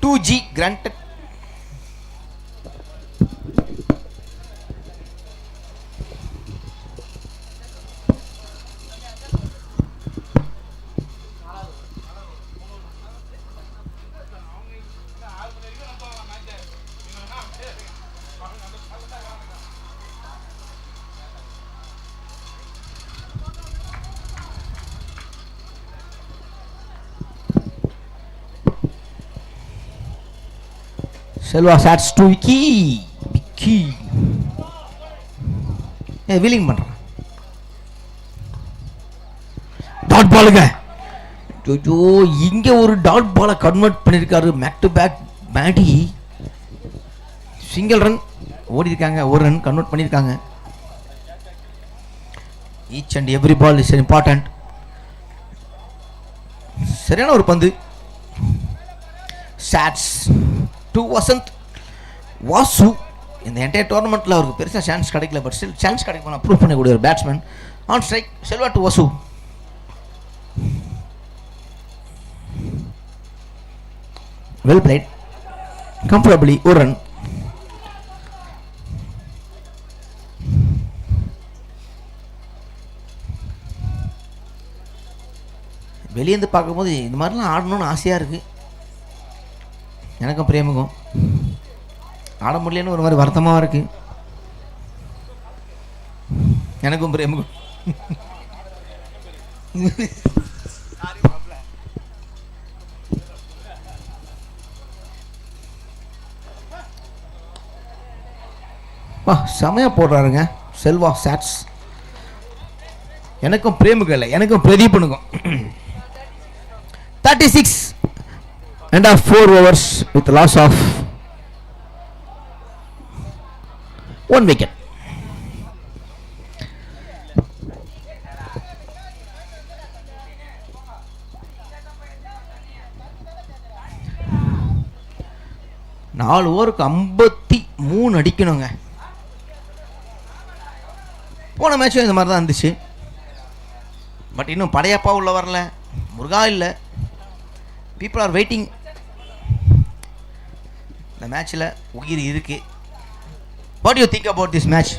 Speaker 7: 2G granted. Selva சாட்ஸ் to Vicky. Wheeling பண்றான். டாட் பாலுங்க. ஜோஜோ இங்க ஒரு டாட் பாலை கன்வெர்ட் பண்ணிருக்காரு. பேக் டு பேக் பேட்டி. சிங்கிள் ரன் ஓடி இருக்காங்க. ஒரு ரன் கன்வெர்ட் பண்ணிருக்காங்க. Each and every ball is important. சரியான ஒரு பந்து. சாட்ஸ் டு வாசு. இந்த என்டையர் டோர்னமெண்ட்டில் அவருக்கு பெருசாக சான்ஸ் கிடைக்கல. பட் ஸ்டில் சான்ஸ் கிடைக்கும் ப்ரூவ் பண்ணக்கூடிய ஒரு batsman. On strike Selva to Vasu. Well played. Comfortably ஒரு ரன். வெளியேந்து பார்க்கும்போது இந்த மாதிரிலாம் ஆடணும்னு ஆசையாக இருக்குது எனக்கும் பிரேமுக்கும். ஆட முடியலன்னு ஒரு மாதிரி வருத்தமாக இருக்கு எனக்கும் பிரேமுக்கும். செமையா போடுறாருங்க செல்வா சாட்ஸ். எனக்கும் பிரேமுக்கு இல்லை, எனக்கும் பிரதீபனுக்கும். 36 and 4 overs with loss of 1 wicket. நாலு ஓவருக்கு 53 அடிக்கணுங்க. போன மேட்சும் இந்த மாதிரி தான் இருந்துச்சு. பட் இன்னும் படையப்பா உள்ள வரல, முருகா இல்லை. People are waiting. இந்த மேட்ச்சில் உயிர் இருக்கு. What do you think about this match?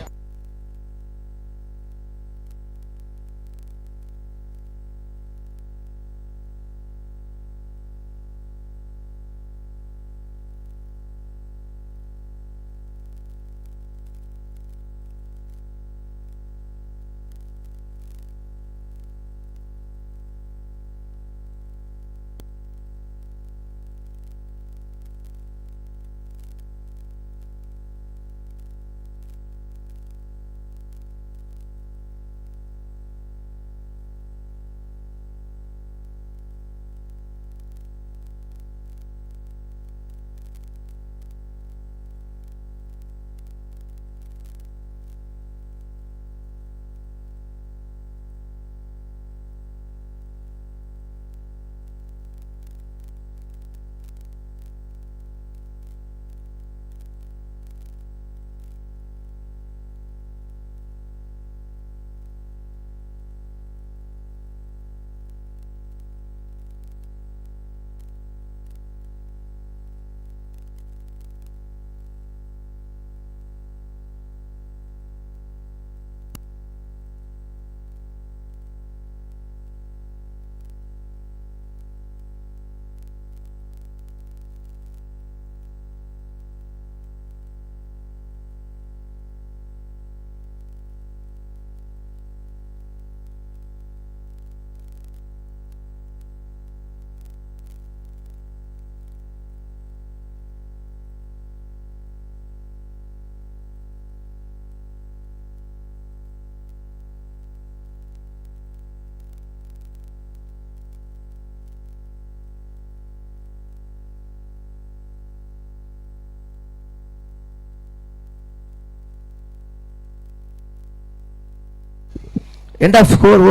Speaker 7: End of score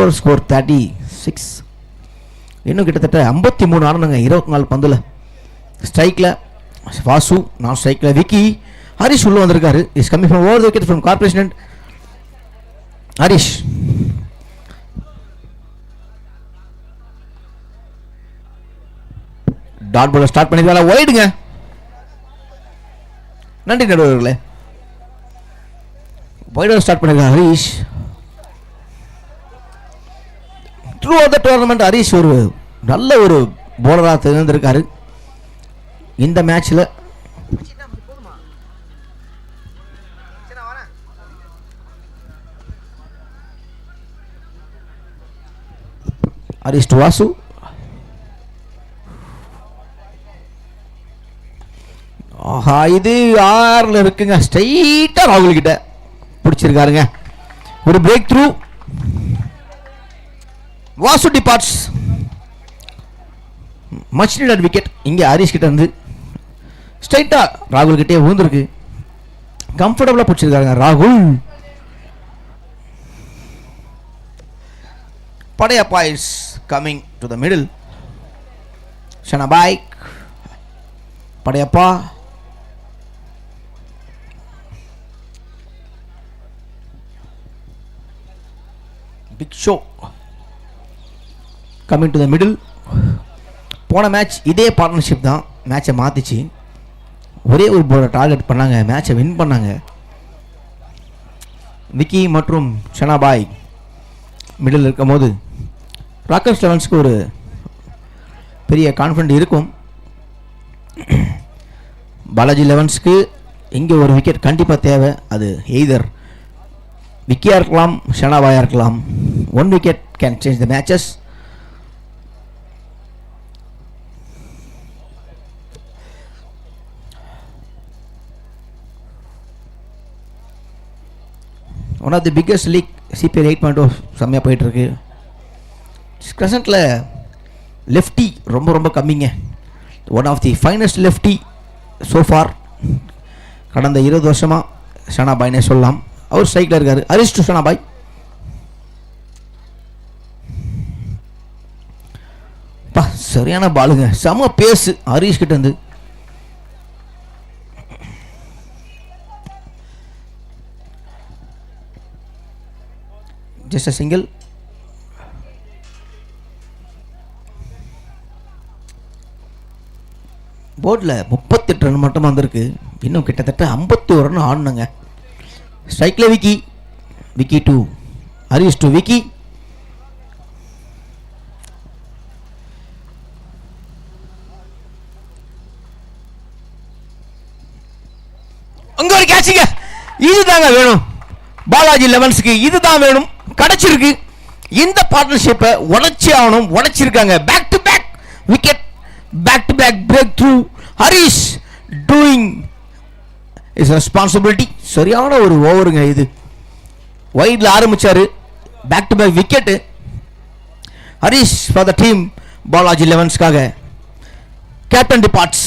Speaker 7: 36. இன்னும் கிட்டத்தட்ட 53 ஆடணுங்க 24 பந்தில். ஸ்ட்ரைக்கில் வாசு, நான் ஸ்ட்ரைக்கில் விக்கி. ஹரிஷ் உள்ள வந்திருக்காரு. Is coming from over the wicket from corporation. Harish dot ball start பண்ணிருக்காங்க. ஒயிடுங்க. நன்றி நடுவர்களே. ஒயிட் ஸ்டார்ட் பண்ணிருக்காங்க Harish. Throughout the tournament Harish ஒரு நல்ல ஒரு போலராக தேர்ந்தெடுக்காரு இந்த மேட்ச்சில். ஹரிஷ் டு வாசு. ஆஹா, இது 6ல் இருக்குங்க. ஸ்ட்ரைட்டாக ராகுல் கிட்ட பிடிச்சிருக்காருங்க. ஒரு break through. Vasu departs. Much needed wicket. இங்கே ஹரிஷ் கிட்ட இருந்து ஸ்ட்ரைட்டாக ராகுல் கிட்டே விழுந்திருக்கு. கம்ஃபர்டபுளாக பிடிச்சிருக்காருங்க ராகுல். Padayappa is coming to the middle. Shanabhai, Padayappa, big show coming to the middle. போன மேட்ச் இதே பார்ட்னர்ஷிப் தான் மேட்சை மாற்றிச்சு. ஒரே ஒரு போலர் டார்கெட் பண்ணாங்க, மேட்சை வின் பண்ணாங்க. விக்கி மற்றும் ஷனாபாய் மிடில் இருக்கும் போது ராக்கர்ஸ் லெவன்ஸ்க்கு ஒரு பெரிய கான்ஃபிடென்ட் இருக்கும். பாலாஜி லெவன்ஸ்க்கு இங்கே ஒரு விக்கெட் கண்டிப்பாக தேவை. அது எய்தர் விக்கியாக இருக்கலாம், ஷனாபாயாக இருக்கலாம். 1 wicket can change the matches. One of the biggest league CPL 8.0 செம்மையாக போயிட்டுருக்கு. ப்ரெசண்ட்டில் லெஃப்டி ரொம்ப ரொம்ப கம்மிங்க. One of the finest lefty so far கடந்த 20 வருஷமாக ஷனாபாய்னே சொல்லலாம். அவர் ஸ்ட்ரைக்கில் இருக்கார். ஹரிஷ் டு ஷனாபாய். பா, சரியான பாலுங்க. செம பேஸு ஹரிஷ் கிட்ட இருந்து. Just a single. போர்டில் 38 ரன் மட்டும் வந்திருக்கு. இன்னும் கிட்டத்தட்ட 51 ரன் ஆடணுங்க. ஸ்ட்ரைக்கில் விக்கி. Vicky to Harish to Vicky. அங்க ஒரு கேட்சிங்க. இதுதாங்க வேணும் பாலாஜி லெவன்ஸ்க்கு. இதுதான் வேணும். கிடைச்சிருக்கு. இந்த பார்ட்னர்ஷிப்பை உடைச்சி ஆகணும். உடைச்சிருக்காங்க. Back to back wicket, back to back breakthrough. Harish doing is responsibility. சரியான ஒரு ஓவருங்க இது. வைடில் ஆரம்பிச்சாரு. Back to back wicket. Harish for the team Balaji லெவன்ஸ்க்காக. Captain departs.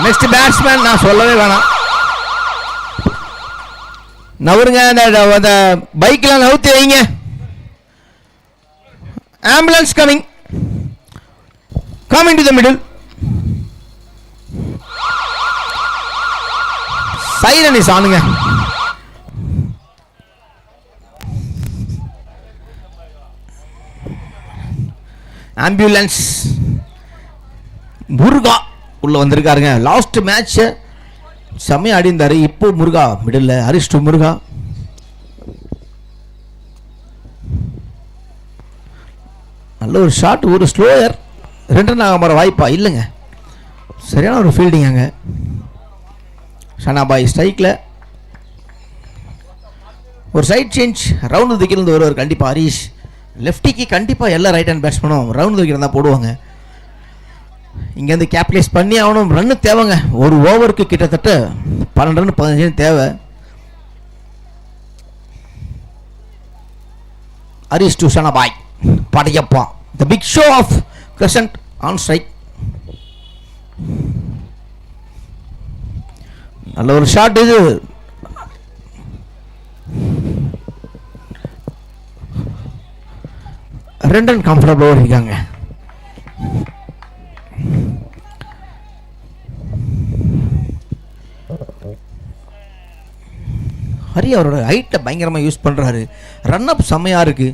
Speaker 7: நெக்ஸ்ட் பேட்ஸ்மேன் நான் சொல்லவே வேணாம். நவருங்க. அந்த பைக்கெலாம் நவுத்தி வைங்க. Ambulance coming to the middle. Siren is ஆனுங்க. ஆம்புலன்ஸ். முருகா உள்ள வந்திருக்காருங்க. லாஸ்ட் மேட்ச் செம்மையா ஆடிந்தாரு. இப்போ முருகா மிடில். ஹரிஷ் டு முருகா. நல்ல ஒரு ஷாட். ஒரு ஸ்லோயர். 2 ரன் ஆக மாற வாய்ப்பா இல்லைங்க. சரியான ஒரு ஃபீல்டிங் அங்கே. ஷனாபாய் ஸ்ட்ரைக்கில். ஒரு சைட் சேஞ்ச். ரவுண்டு தூக்கிலிருந்து வருவார் கண்டிப்பாக ஹரிஷ். லெஃப்டிக்கு கண்டிப்பாக எல்லா ரைட் ஹேண்ட் பேட்ஸ்மேனும் ரவுண்டு தூக்கி இருந்தால் போடுவாங்க. இங்கேருந்து கேபிட்டலைஸ் பண்ணி ஆகணும். ரன்னு தேவைங்க. ஒரு ஓவருக்கு கிட்டத்தட்ட 12 ரன் 15 ரன் தேவை. Harish to Shanabai Padayappa. The big show of crescent on strike. நல்ல ஒரு ஷாட் இது. ரெண்டு ரன் கம்ஃபர்டபுளாக ஓடிருக்காங்க. ஹரி அவரோட ஹைட்டை பயங்கரமாக யூஸ் பண்ணுறாரு. ரன் அப் செம்மையாக இருக்கு.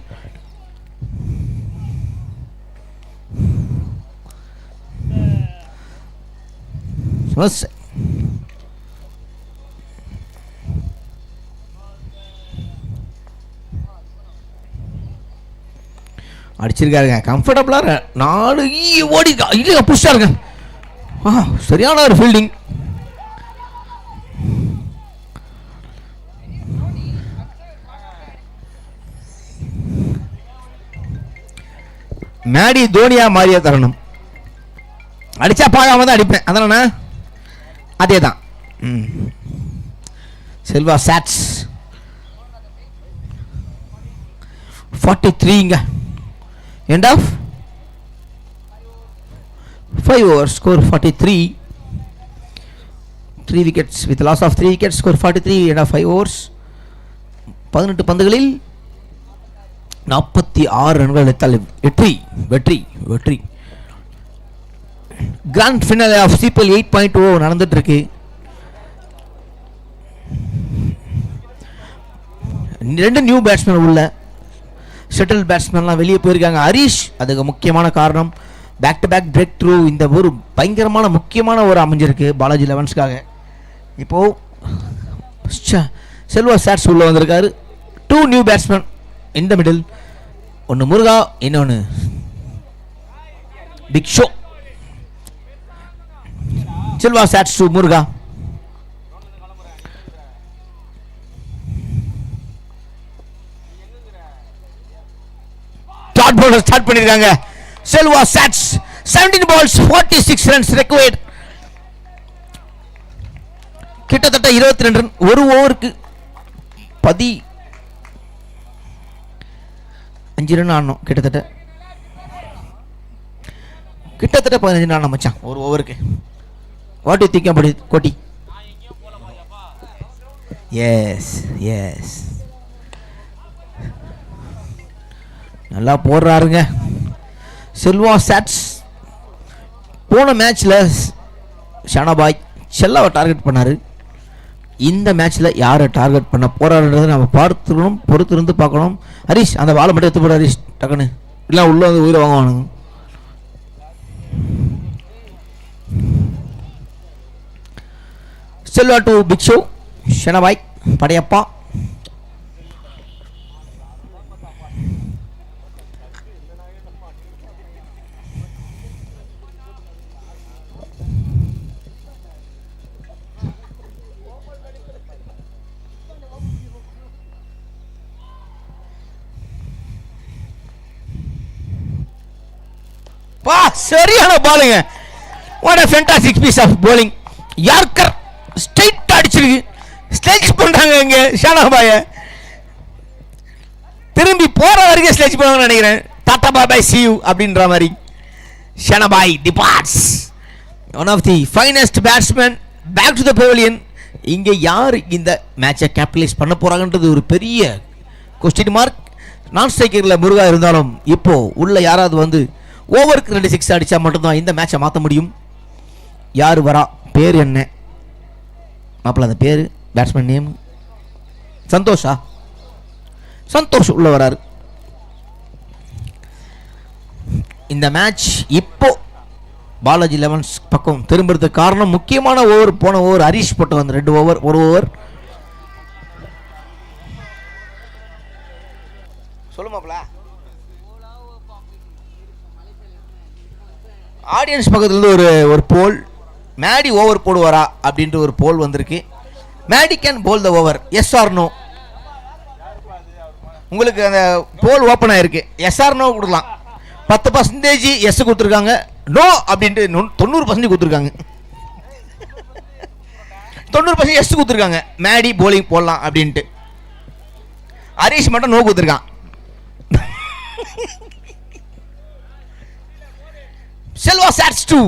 Speaker 7: அடிச்சிருக்காருங்க. கம்ஃபர்டபுளாக 4 ஓடி இல்லைங்க புஷ்ஷாக இருங்க. சரியான ஒரு ஃபீல்டிங். மேடி தோனியா மாறிய தரணும். அடிச்சா பார்க்காம தான் அடிப்பேன். அதனால அதே தான். Selva சாட்ஸ் 43ங்க. End of 5 overs, score 43. 3 wickets with loss of 3 wickets, score 43. End of 5 overs. 18 பந்துகளில் 46 ரன்கள் எடுத்தால் வெற்றி. கிராண்ட் ஃபினாலே ஆஃப் சிபிஎல் 8.0 நடந்துட்டு இருக்கு. 2 நியூ பேட்ஸ்மேன் உள்ள ஷட்டில் பேட்ஸ்மேன்லாம் வெளியே போயிருக்காங்க. ஹரிஷ் அதுக்கு முக்கியமான காரணம். Back to back breakthrough. இந்த ஒரு பயங்கரமான முக்கியமான ஒரு அமைஞ்சிருக்கு பாலாஜி லெவன்ஸ்க்காக. இப்போது செல்வா சாட்ஸ் உள்ள வந்திருக்காரு. 2 new batsman in the middle. ஒன்று முருகா, இன்னொன்று big show. Selva சாட்ஸ் to Muruga. Dot bowler start பண்ணிருக்காங்க. Selva சாட்ஸ் 17 balls 46 runs required. கிட்டத்தட்ட 22 ரன். ஒரு ஓவருக்கு 15 ரன் ஆடணும். கிட்டத்தட்ட 15 ரன் ஆடணும் மச்சான் ஒரு ஓவருக்கு. What you think about it கோட்டி? எஸ் நல்லா போடுறாருங்க செல்வா சாட்ஸ். போன மேட்ச்சில் ஷானாபாய் செல்லாவை டார்கெட் பண்ணார். இந்த மேட்ச்சில் யாரை டார்கெட் பண்ண போறாருன்றதை நம்ம பார்த்துக்கணும், பொறுத்திருந்து பார்க்கணும். ஹரிஷ் அந்த வாழை மட்டும் எடுத்து போட ஹரிஷ் டக்குன்னு, இல்லை உள்ள வந்து உயிரை வாங்குவானுங்க. Selva to big show. Shanabai Padayappa. சரியான பாலுங்க. What a fantastic piece of bowling. Yorker straight அடிச்சிருக்கு. ஸ்லெட்ஜ் பண்றாங்க இங்க ஷானாபாய. திரும்பி போற வரைக்கும் ஸ்லெட்ஜ் பண்ணுவாங்கன்னு நினைக்கிறேன். டாடா பாய் பாய் see you அப்படின்ற மாதிரி. ஷானாபாய் departs. One of the finest batsmen back to the pavilion. இங்க யார் இந்த மேட்சை கேபிட்டலைஸ் பண்ண போறாங்கன்றது ஒரு பெரிய கொஸ்டின் மார்க். நான் ஸ்ட்ரைக்கர்ல முருகா இருந்தாலும் இப்போ உள்ள யாராவது வந்து ஓவருக்கு 2 6 அடித்தா மட்டும்தான் இந்த மேட்சை மாற்ற முடியும். யார் வரா? பேர் என்ன மாப்பிள்ள? அந்த பேர் பேட்ஸ்மேன் நேம் சந்தோஷா. சந்தோஷ் உள்ள வராரு. இந்த மேட்ச் இப்போ பாலாஜி லெவன்ஸ் பக்கம் திரும்புறதுக்கு காரணம் முக்கியமான ஓவர். போன ஓவர் ஹரிஷ் போட்டு வந்து 2 ஓவர் 1 ஓவர். சொல்லுமாப்ல. ஆடியன்ஸ் பக்கத்துலேருந்து ஒரு போல், மேடி ஓவர் போடுவாரா அப்படின்ற ஒரு போல் வந்திருக்கு. Maddy can bowl the over, yes or no. உங்களுக்கு அந்த போல் ஓப்பன் ஆயிருக்கு. எஸ் ஆர் நோ கொடுக்கலாம். 10% எஸ் கொடுத்துருக்காங்க, நோ அப்படின்ட்டு 90% கொடுத்துருக்காங்க. 90% எஸ் கொடுத்துருக்காங்க. மேடி போலிங் போடலாம் அப்படின்ட்டு. ஹரிஷ் மட்டும் நோ கொடுத்துருக்கான். செல்வா சாட்ஸ் 2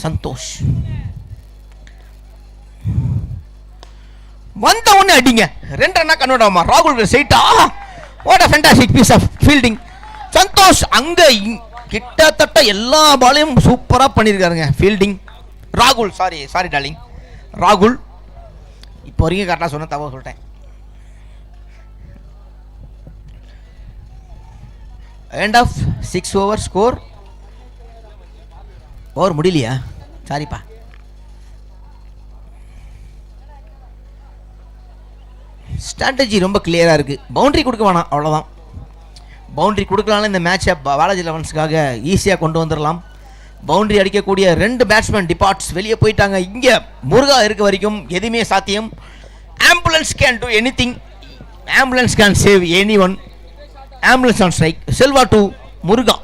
Speaker 7: சந்தோஷ் வந்த உடனே அடிங்க. 2 ரன்னா கன்வெர்ட் ஆகுமா? ராகுல் சைட்டா what a fantastic piece of fielding. Santhosh அங்க கிட்டத்தட்ட எல்லா பாலையும் சூப்பரா பண்ணிருக்காருங்க ஃபீல்டிங். ராகுல் சாரி டார்லிங் ராகுல் இப்போ வரைக்கும் கரெக்டாக சொன்ன தவறு சொல்லிட்டேன். End of 6 over score. Over முடியலையா? சாரிப்பா. ஸ்ட்ராட்டஜி ரொம்ப கிளியராக இருக்குது. பவுண்டரி கொடுக்க வேணாம், அவ்வளோதான். பவுண்டரி கொடுக்கலாம்னு இந்த மேட்சை பாலாஜி லெவன்ஸ்க்காக ஈஸியாக கொண்டு வந்துடலாம். பவுண்டரி அடிக்கக்கூடிய 2 பேட்ஸ்மேன் டிபார்ட்ஸ் வெளியே போயிட்டாங்க. இங்கே முருகா இருக்க வரைக்கும் எதுவுமே சாத்தியம். Ambulance can do any thing. Ambulance can save any one. Ambulance on strike. Selva to Muruga.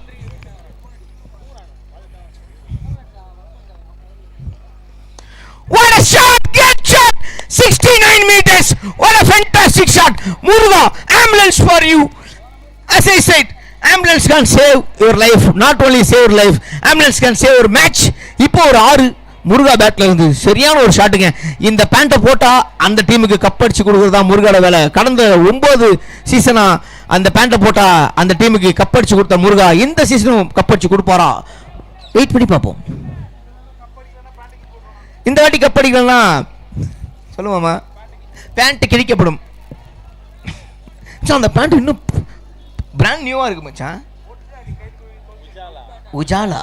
Speaker 7: What a shot! Get shot! 69 meters! What a fantastic shot! Muruga, ambulance for you! As I said, ambulance can save your life. Not only save your life, ambulance can save your match. இப்போ ஒரு 6 முருகா பேட்ல இருந்து சரியான ஒரு ஷாட்டுங்க. இந்த பேண்ட்டை போட்டா அந்த டீமுக்கு கப் அடிச்சு கொடுக்கறதா முருகாட வேலை. கடந்த 9 சீசனா அந்த பேண்ட்டை போட்டா அந்த டீமுக்கு கப் அடிச்சு கொடுத்த முருகா இந்த சீசனும் கப் அடிச்சு கொடுப்பாரா? வெயிட் பண்ணி பார்ப்போம். இந்த வாட்டி கப் அடிக்கலன்னா சொல்லுவாமா பேண்ட் கிழிக்கப்படும். அந்த பேண்ட் இன்னும் பிராண்ட் நியூவா இருக்கு மச்சான். உஜாலா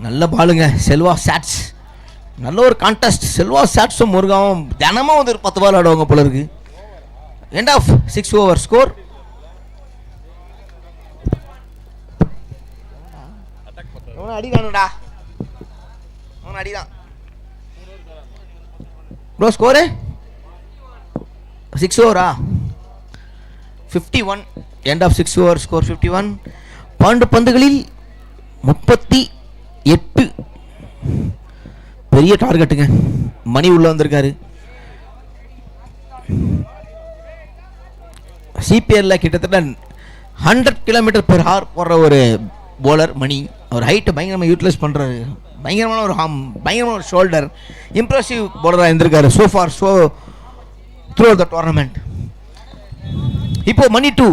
Speaker 7: நல்ல பாலுங்க. செல்வா சாட்ஸ் நல்ல ஒரு கான்டெஸ்ட். செல்வா சாட்ஸும் முருகாவும் தினமும் வந்து 10 பால் ஆடுவாங்க போல இருக்கு. End of 6 over score. அடிதானுடா அவன் அடிதான் ப்ரோ. ஸ்கோரு 6 ஓவரா 51. End of 6 over score 51. 12 பந்துகளில் 38. பெரிய டார்கெட்டுங்க. மணி உள்ள வந்திருக்காரு. சிபிஎல்ல கிட்டத்தட்ட 100 km/h போடுற ஒரு போலர் மணி. அவர் ஹைட்டை பயங்கரமாக யூட்டிலைஸ் பண்ணுறாரு. பயங்கரமான ஒரு பயங்கரமான ஒரு ஷோல்டர். இம்ப்ரெசிவ் போலராக இருந்திருக்காரு so for so through the tournament. இப்போ மணி 2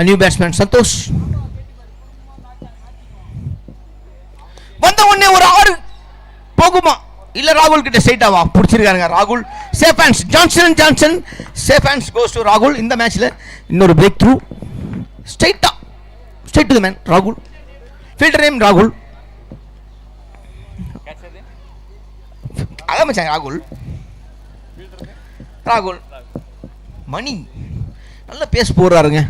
Speaker 7: நியூ பேட்ஸ்மேன் சந்தோஷ். வந்த உடனே ஒரு 6 போகுமா இல்லை ராகுல் கிட்ட ஸ்ட்ரைட்டாவா பிடிச்சிருக்காருங்க. ராகுல் safe hands. Johnson safe hands goes to ராகுல். இந்த மேட்ச்சில் இன்னொரு breakthrough. Straight to the man ராகுல். ஃபீல்டர் நேம் ராகுல். அதான் மச்சான் ராகுல் மணி நல்ல பேஸ் போடுறாருங்க.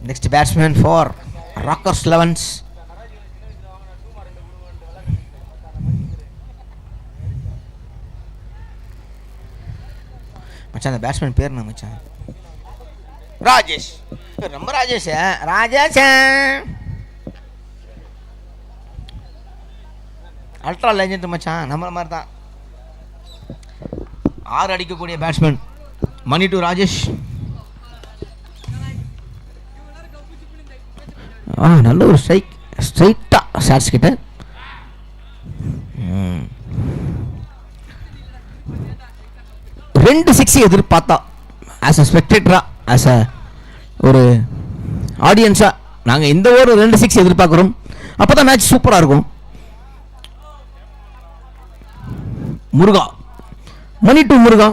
Speaker 7: Next batsman for rockers elevens. மச்சான் அந்த பேட்ஸ்மேன் பேர் என்ன மச்சான்? ராஜேஷ். நம்ம ராஜேஷ் அல்ட்ரா லெஜெண்ட் மச்சான். நம்மள மாதிரி தான் 6 அடிக்கக்கூடிய பேட்ஸ்மேன். Money to Rajesh. நல்ல ஒரு ஸ்ட்ரைட்டா ஷாட்ஸ் கிட்ட. ரெண்டு 6 எதிர்பார்த்தா ஆஸ் அ ஸ்பெக்டேட்டரா ஆஸ் அ ஒரு ஆடியன்ஸா நாங்கள் இந்த ஒரு 2 6 எதிர்பார்க்குறோம். அப்போ தான் மேட்ச் சூப்பராக இருக்கும். Muruga Mani to Muruga.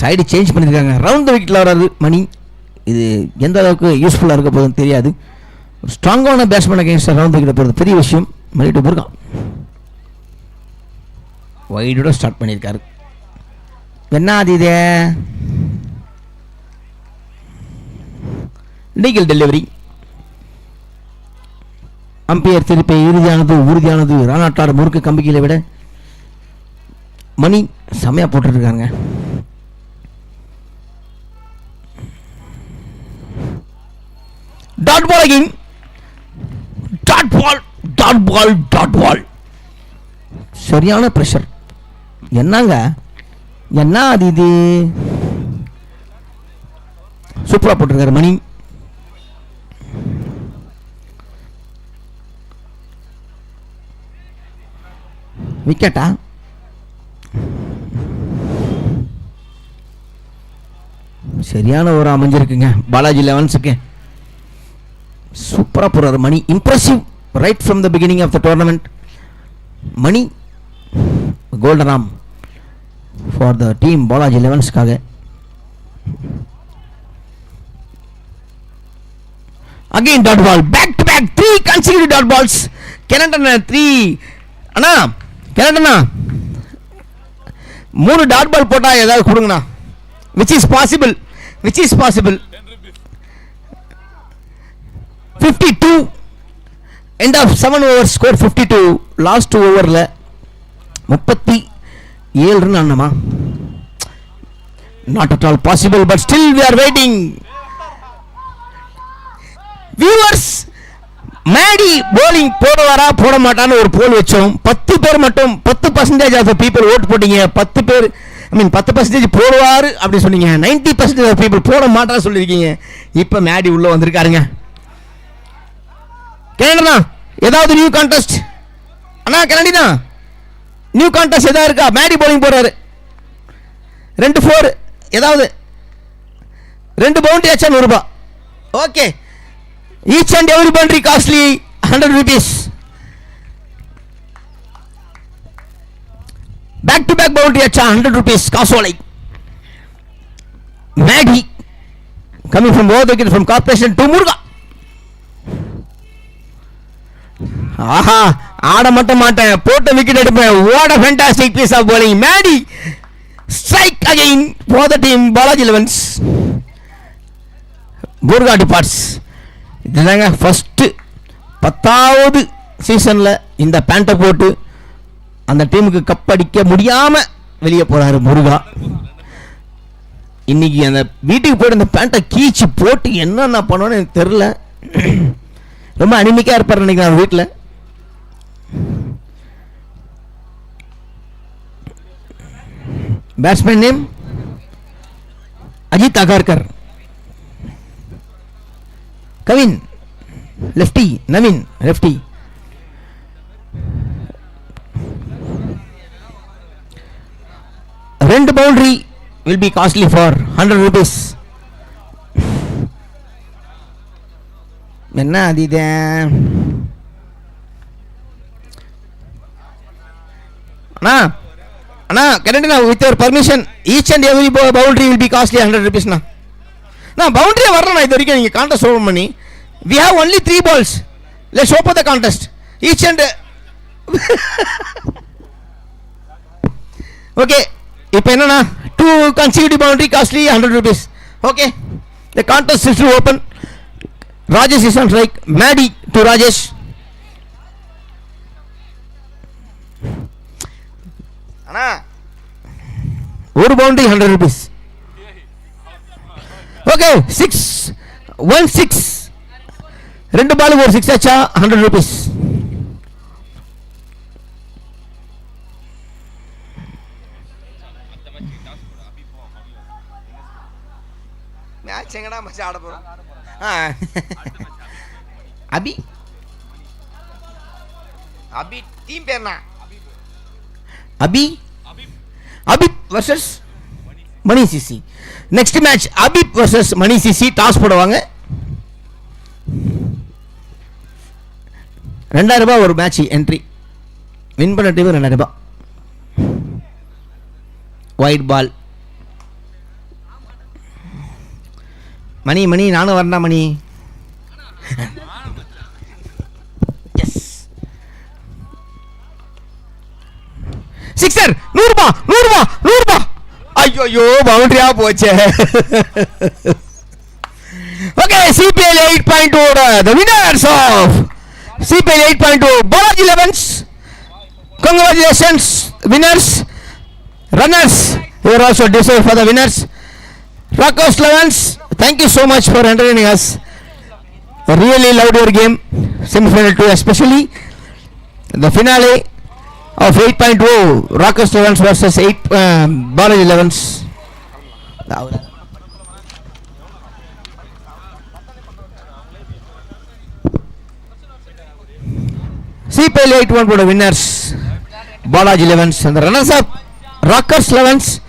Speaker 7: Side change பண்ணியிருக்காங்க. ரவுண்ட் த விக்கெட்டில் வராது மணி. இது எந்த அளவுக்கு யூஸ்ஃபுல்லாக இருக்க போகுதுன்னு தெரியாது. ஒரு ஸ்ட்ராங்கான batsman against round the wicket போகிறது பெரிய விஷயம். மணி டு முருகா வைடோட ஸ்டார்ட் பண்ணியிருக்காரு. என்ன அது இது லீகல் டெலிவரி
Speaker 1: அம்பையர் திருப்பை இறுதியானது உறுதியானது. ராணாட்டார் முறுக்கு கம்பிகளை விட மணி செமையாக போட்டுருக்காங்க. Dot ball again. Dot ball dot ball dot ball. சரியான ப்ரெஷர். என்னங்க என்ன அது இது? சூப்பராக போட்டிருக்காரு மணி. விக்கெட்டா? சரியான ஒரு அமைஞ்சிருக்குங்க பாலாஜி லெவன்ஸுக்கு. சூப்பராக போடுறாரு Mani. Impressive right from the beginning of the tournament. Mani golden arm for the team Balaji லெவன்ஸ்க்காக. Again dot ball. Back to back 3 consecutive dot balls. கெனடனா 3. அண்ணா கெனடனா 3 டாட் பால் போட்டால் ஏதாவது கொடுங்கண்ணா. which is possible 52 end of 7 overs score 52. Last ஓவரில் 37 run ஆனமா. not at all possible but still we are waiting. viewers, Maddy bowling போடுவாரா போட மாட்டான்னு ஒரு போல் வச்சோம். 10 பேர் மட்டும் 10% ஆஃப் பீப்புள் ஓட் போட்டீங்க. 10 பேர் 10% போடுவார் அப்படி சொன்னீங்க. 90% ஆஃப் பீப்புள் போட மாட்டான்னு சொல்லியிருக்கீங்க. இப்போ மேடி உள்ள வந்திருக்காருங்க. கனடா ஏதாவது நியூ கான்டெஸ்ட்? அண்ணா கனடினா நியூ கான்டெஸ்ட் ஏதாவது இருக்கா? மேடி bowling போடுறாரு. 2 4 ஏதாவது 2 பவுண்டரி ஆச்சா 100 ரூபாய். Okay. each and every boundary costly 100 rupees. back to back boundary acha 100 rupees காசோலை. Maddy coming from both wicket from corporation to முருகா. ஆஹா ஆட மட்டும் மாட்டேன், போட்ட விக்கெட் எடுப்பேன். what a fantastic piece of bowling. Maddy strike again for the team Balaji elevens. Muruga departs. இதுதாங்க first 10வது சீசனில் இந்த பேண்ட்டை போட்டு அந்த டீமுக்கு கப் அடிக்க முடியாமல் வெளியே போகிறாரு முருகா. இன்னைக்கு அந்த வீட்டுக்கு போய்ட்டு அந்த பேண்ட்டை கீச்சு போட்டு என்னென்ன பண்ணணும்னு எனக்கு தெரில. ரொம்ப அனிமிக்காக இருப்பார் நினைக்கிறேன் வீட்டில். Batsman name Ajit Agarkar. Kavin lefty, Naveen lefty. ரெண்டு boundary will be costly for 100 rupees. என்ன அது இது? அண்ணா அண்ணா கரெக்டுண்ணா, with your permission each and every boundary will be costly 100 rupeesண்ணா. நான் பவுண்டரியே வரலண்ணா இது வரைக்கும். நீங்கள் கான்டெஸ்ட் ஓப்பன் பண்ணி we have only 3 balls. let's open the contest each and okay. இப்போ என்னன்னா 2 consecutive boundary costly 100 rupees. okay, the contest is to open. Rajesh is on strike. Maddy to Rajesh. அண்ணா ஒரு பவுண்டரி 100 rupees. okay 6 ரெண்டு பாலுக்கு ஒரு 6 ஆச்சா 100 rupees. Match எங்கடா மச்சான் ஆட போறோம்? அபி அபி டீம் பேர்னா அபி அபிப் வர்சஸ் மணி சிசி. நெக்ஸ்ட் மேட்ச் அபிப் வர்சஸ் மணி சிசி. டாஸ் போடுவாங்க. 2000 ரூபாய் ஒரு மேட்ச் என்ட்ரி. வின் பண்ண டீம் 2000 ரூபாய். White ball. மணி மணி நானும் வரேன்டா மணி. எஸ் சிக்ஸர் 100 ரூபாய். ஐயோ பவுண்டரியா போச்சே. Okay, CPL 8.2 the winners of
Speaker 7: CPL 8.2 Balaji 11s. Congratulations, winners. Runners, you are also deserved for the winners. Rockers 11s, thank you so much for entertaining us. A really loved your game, semi-final 2 especially. The finale of 8.2 Rockers 11s versus 8 Balaji 11s. CPL 8.1 winners Balaji 11s and the runners up Rockers 11s.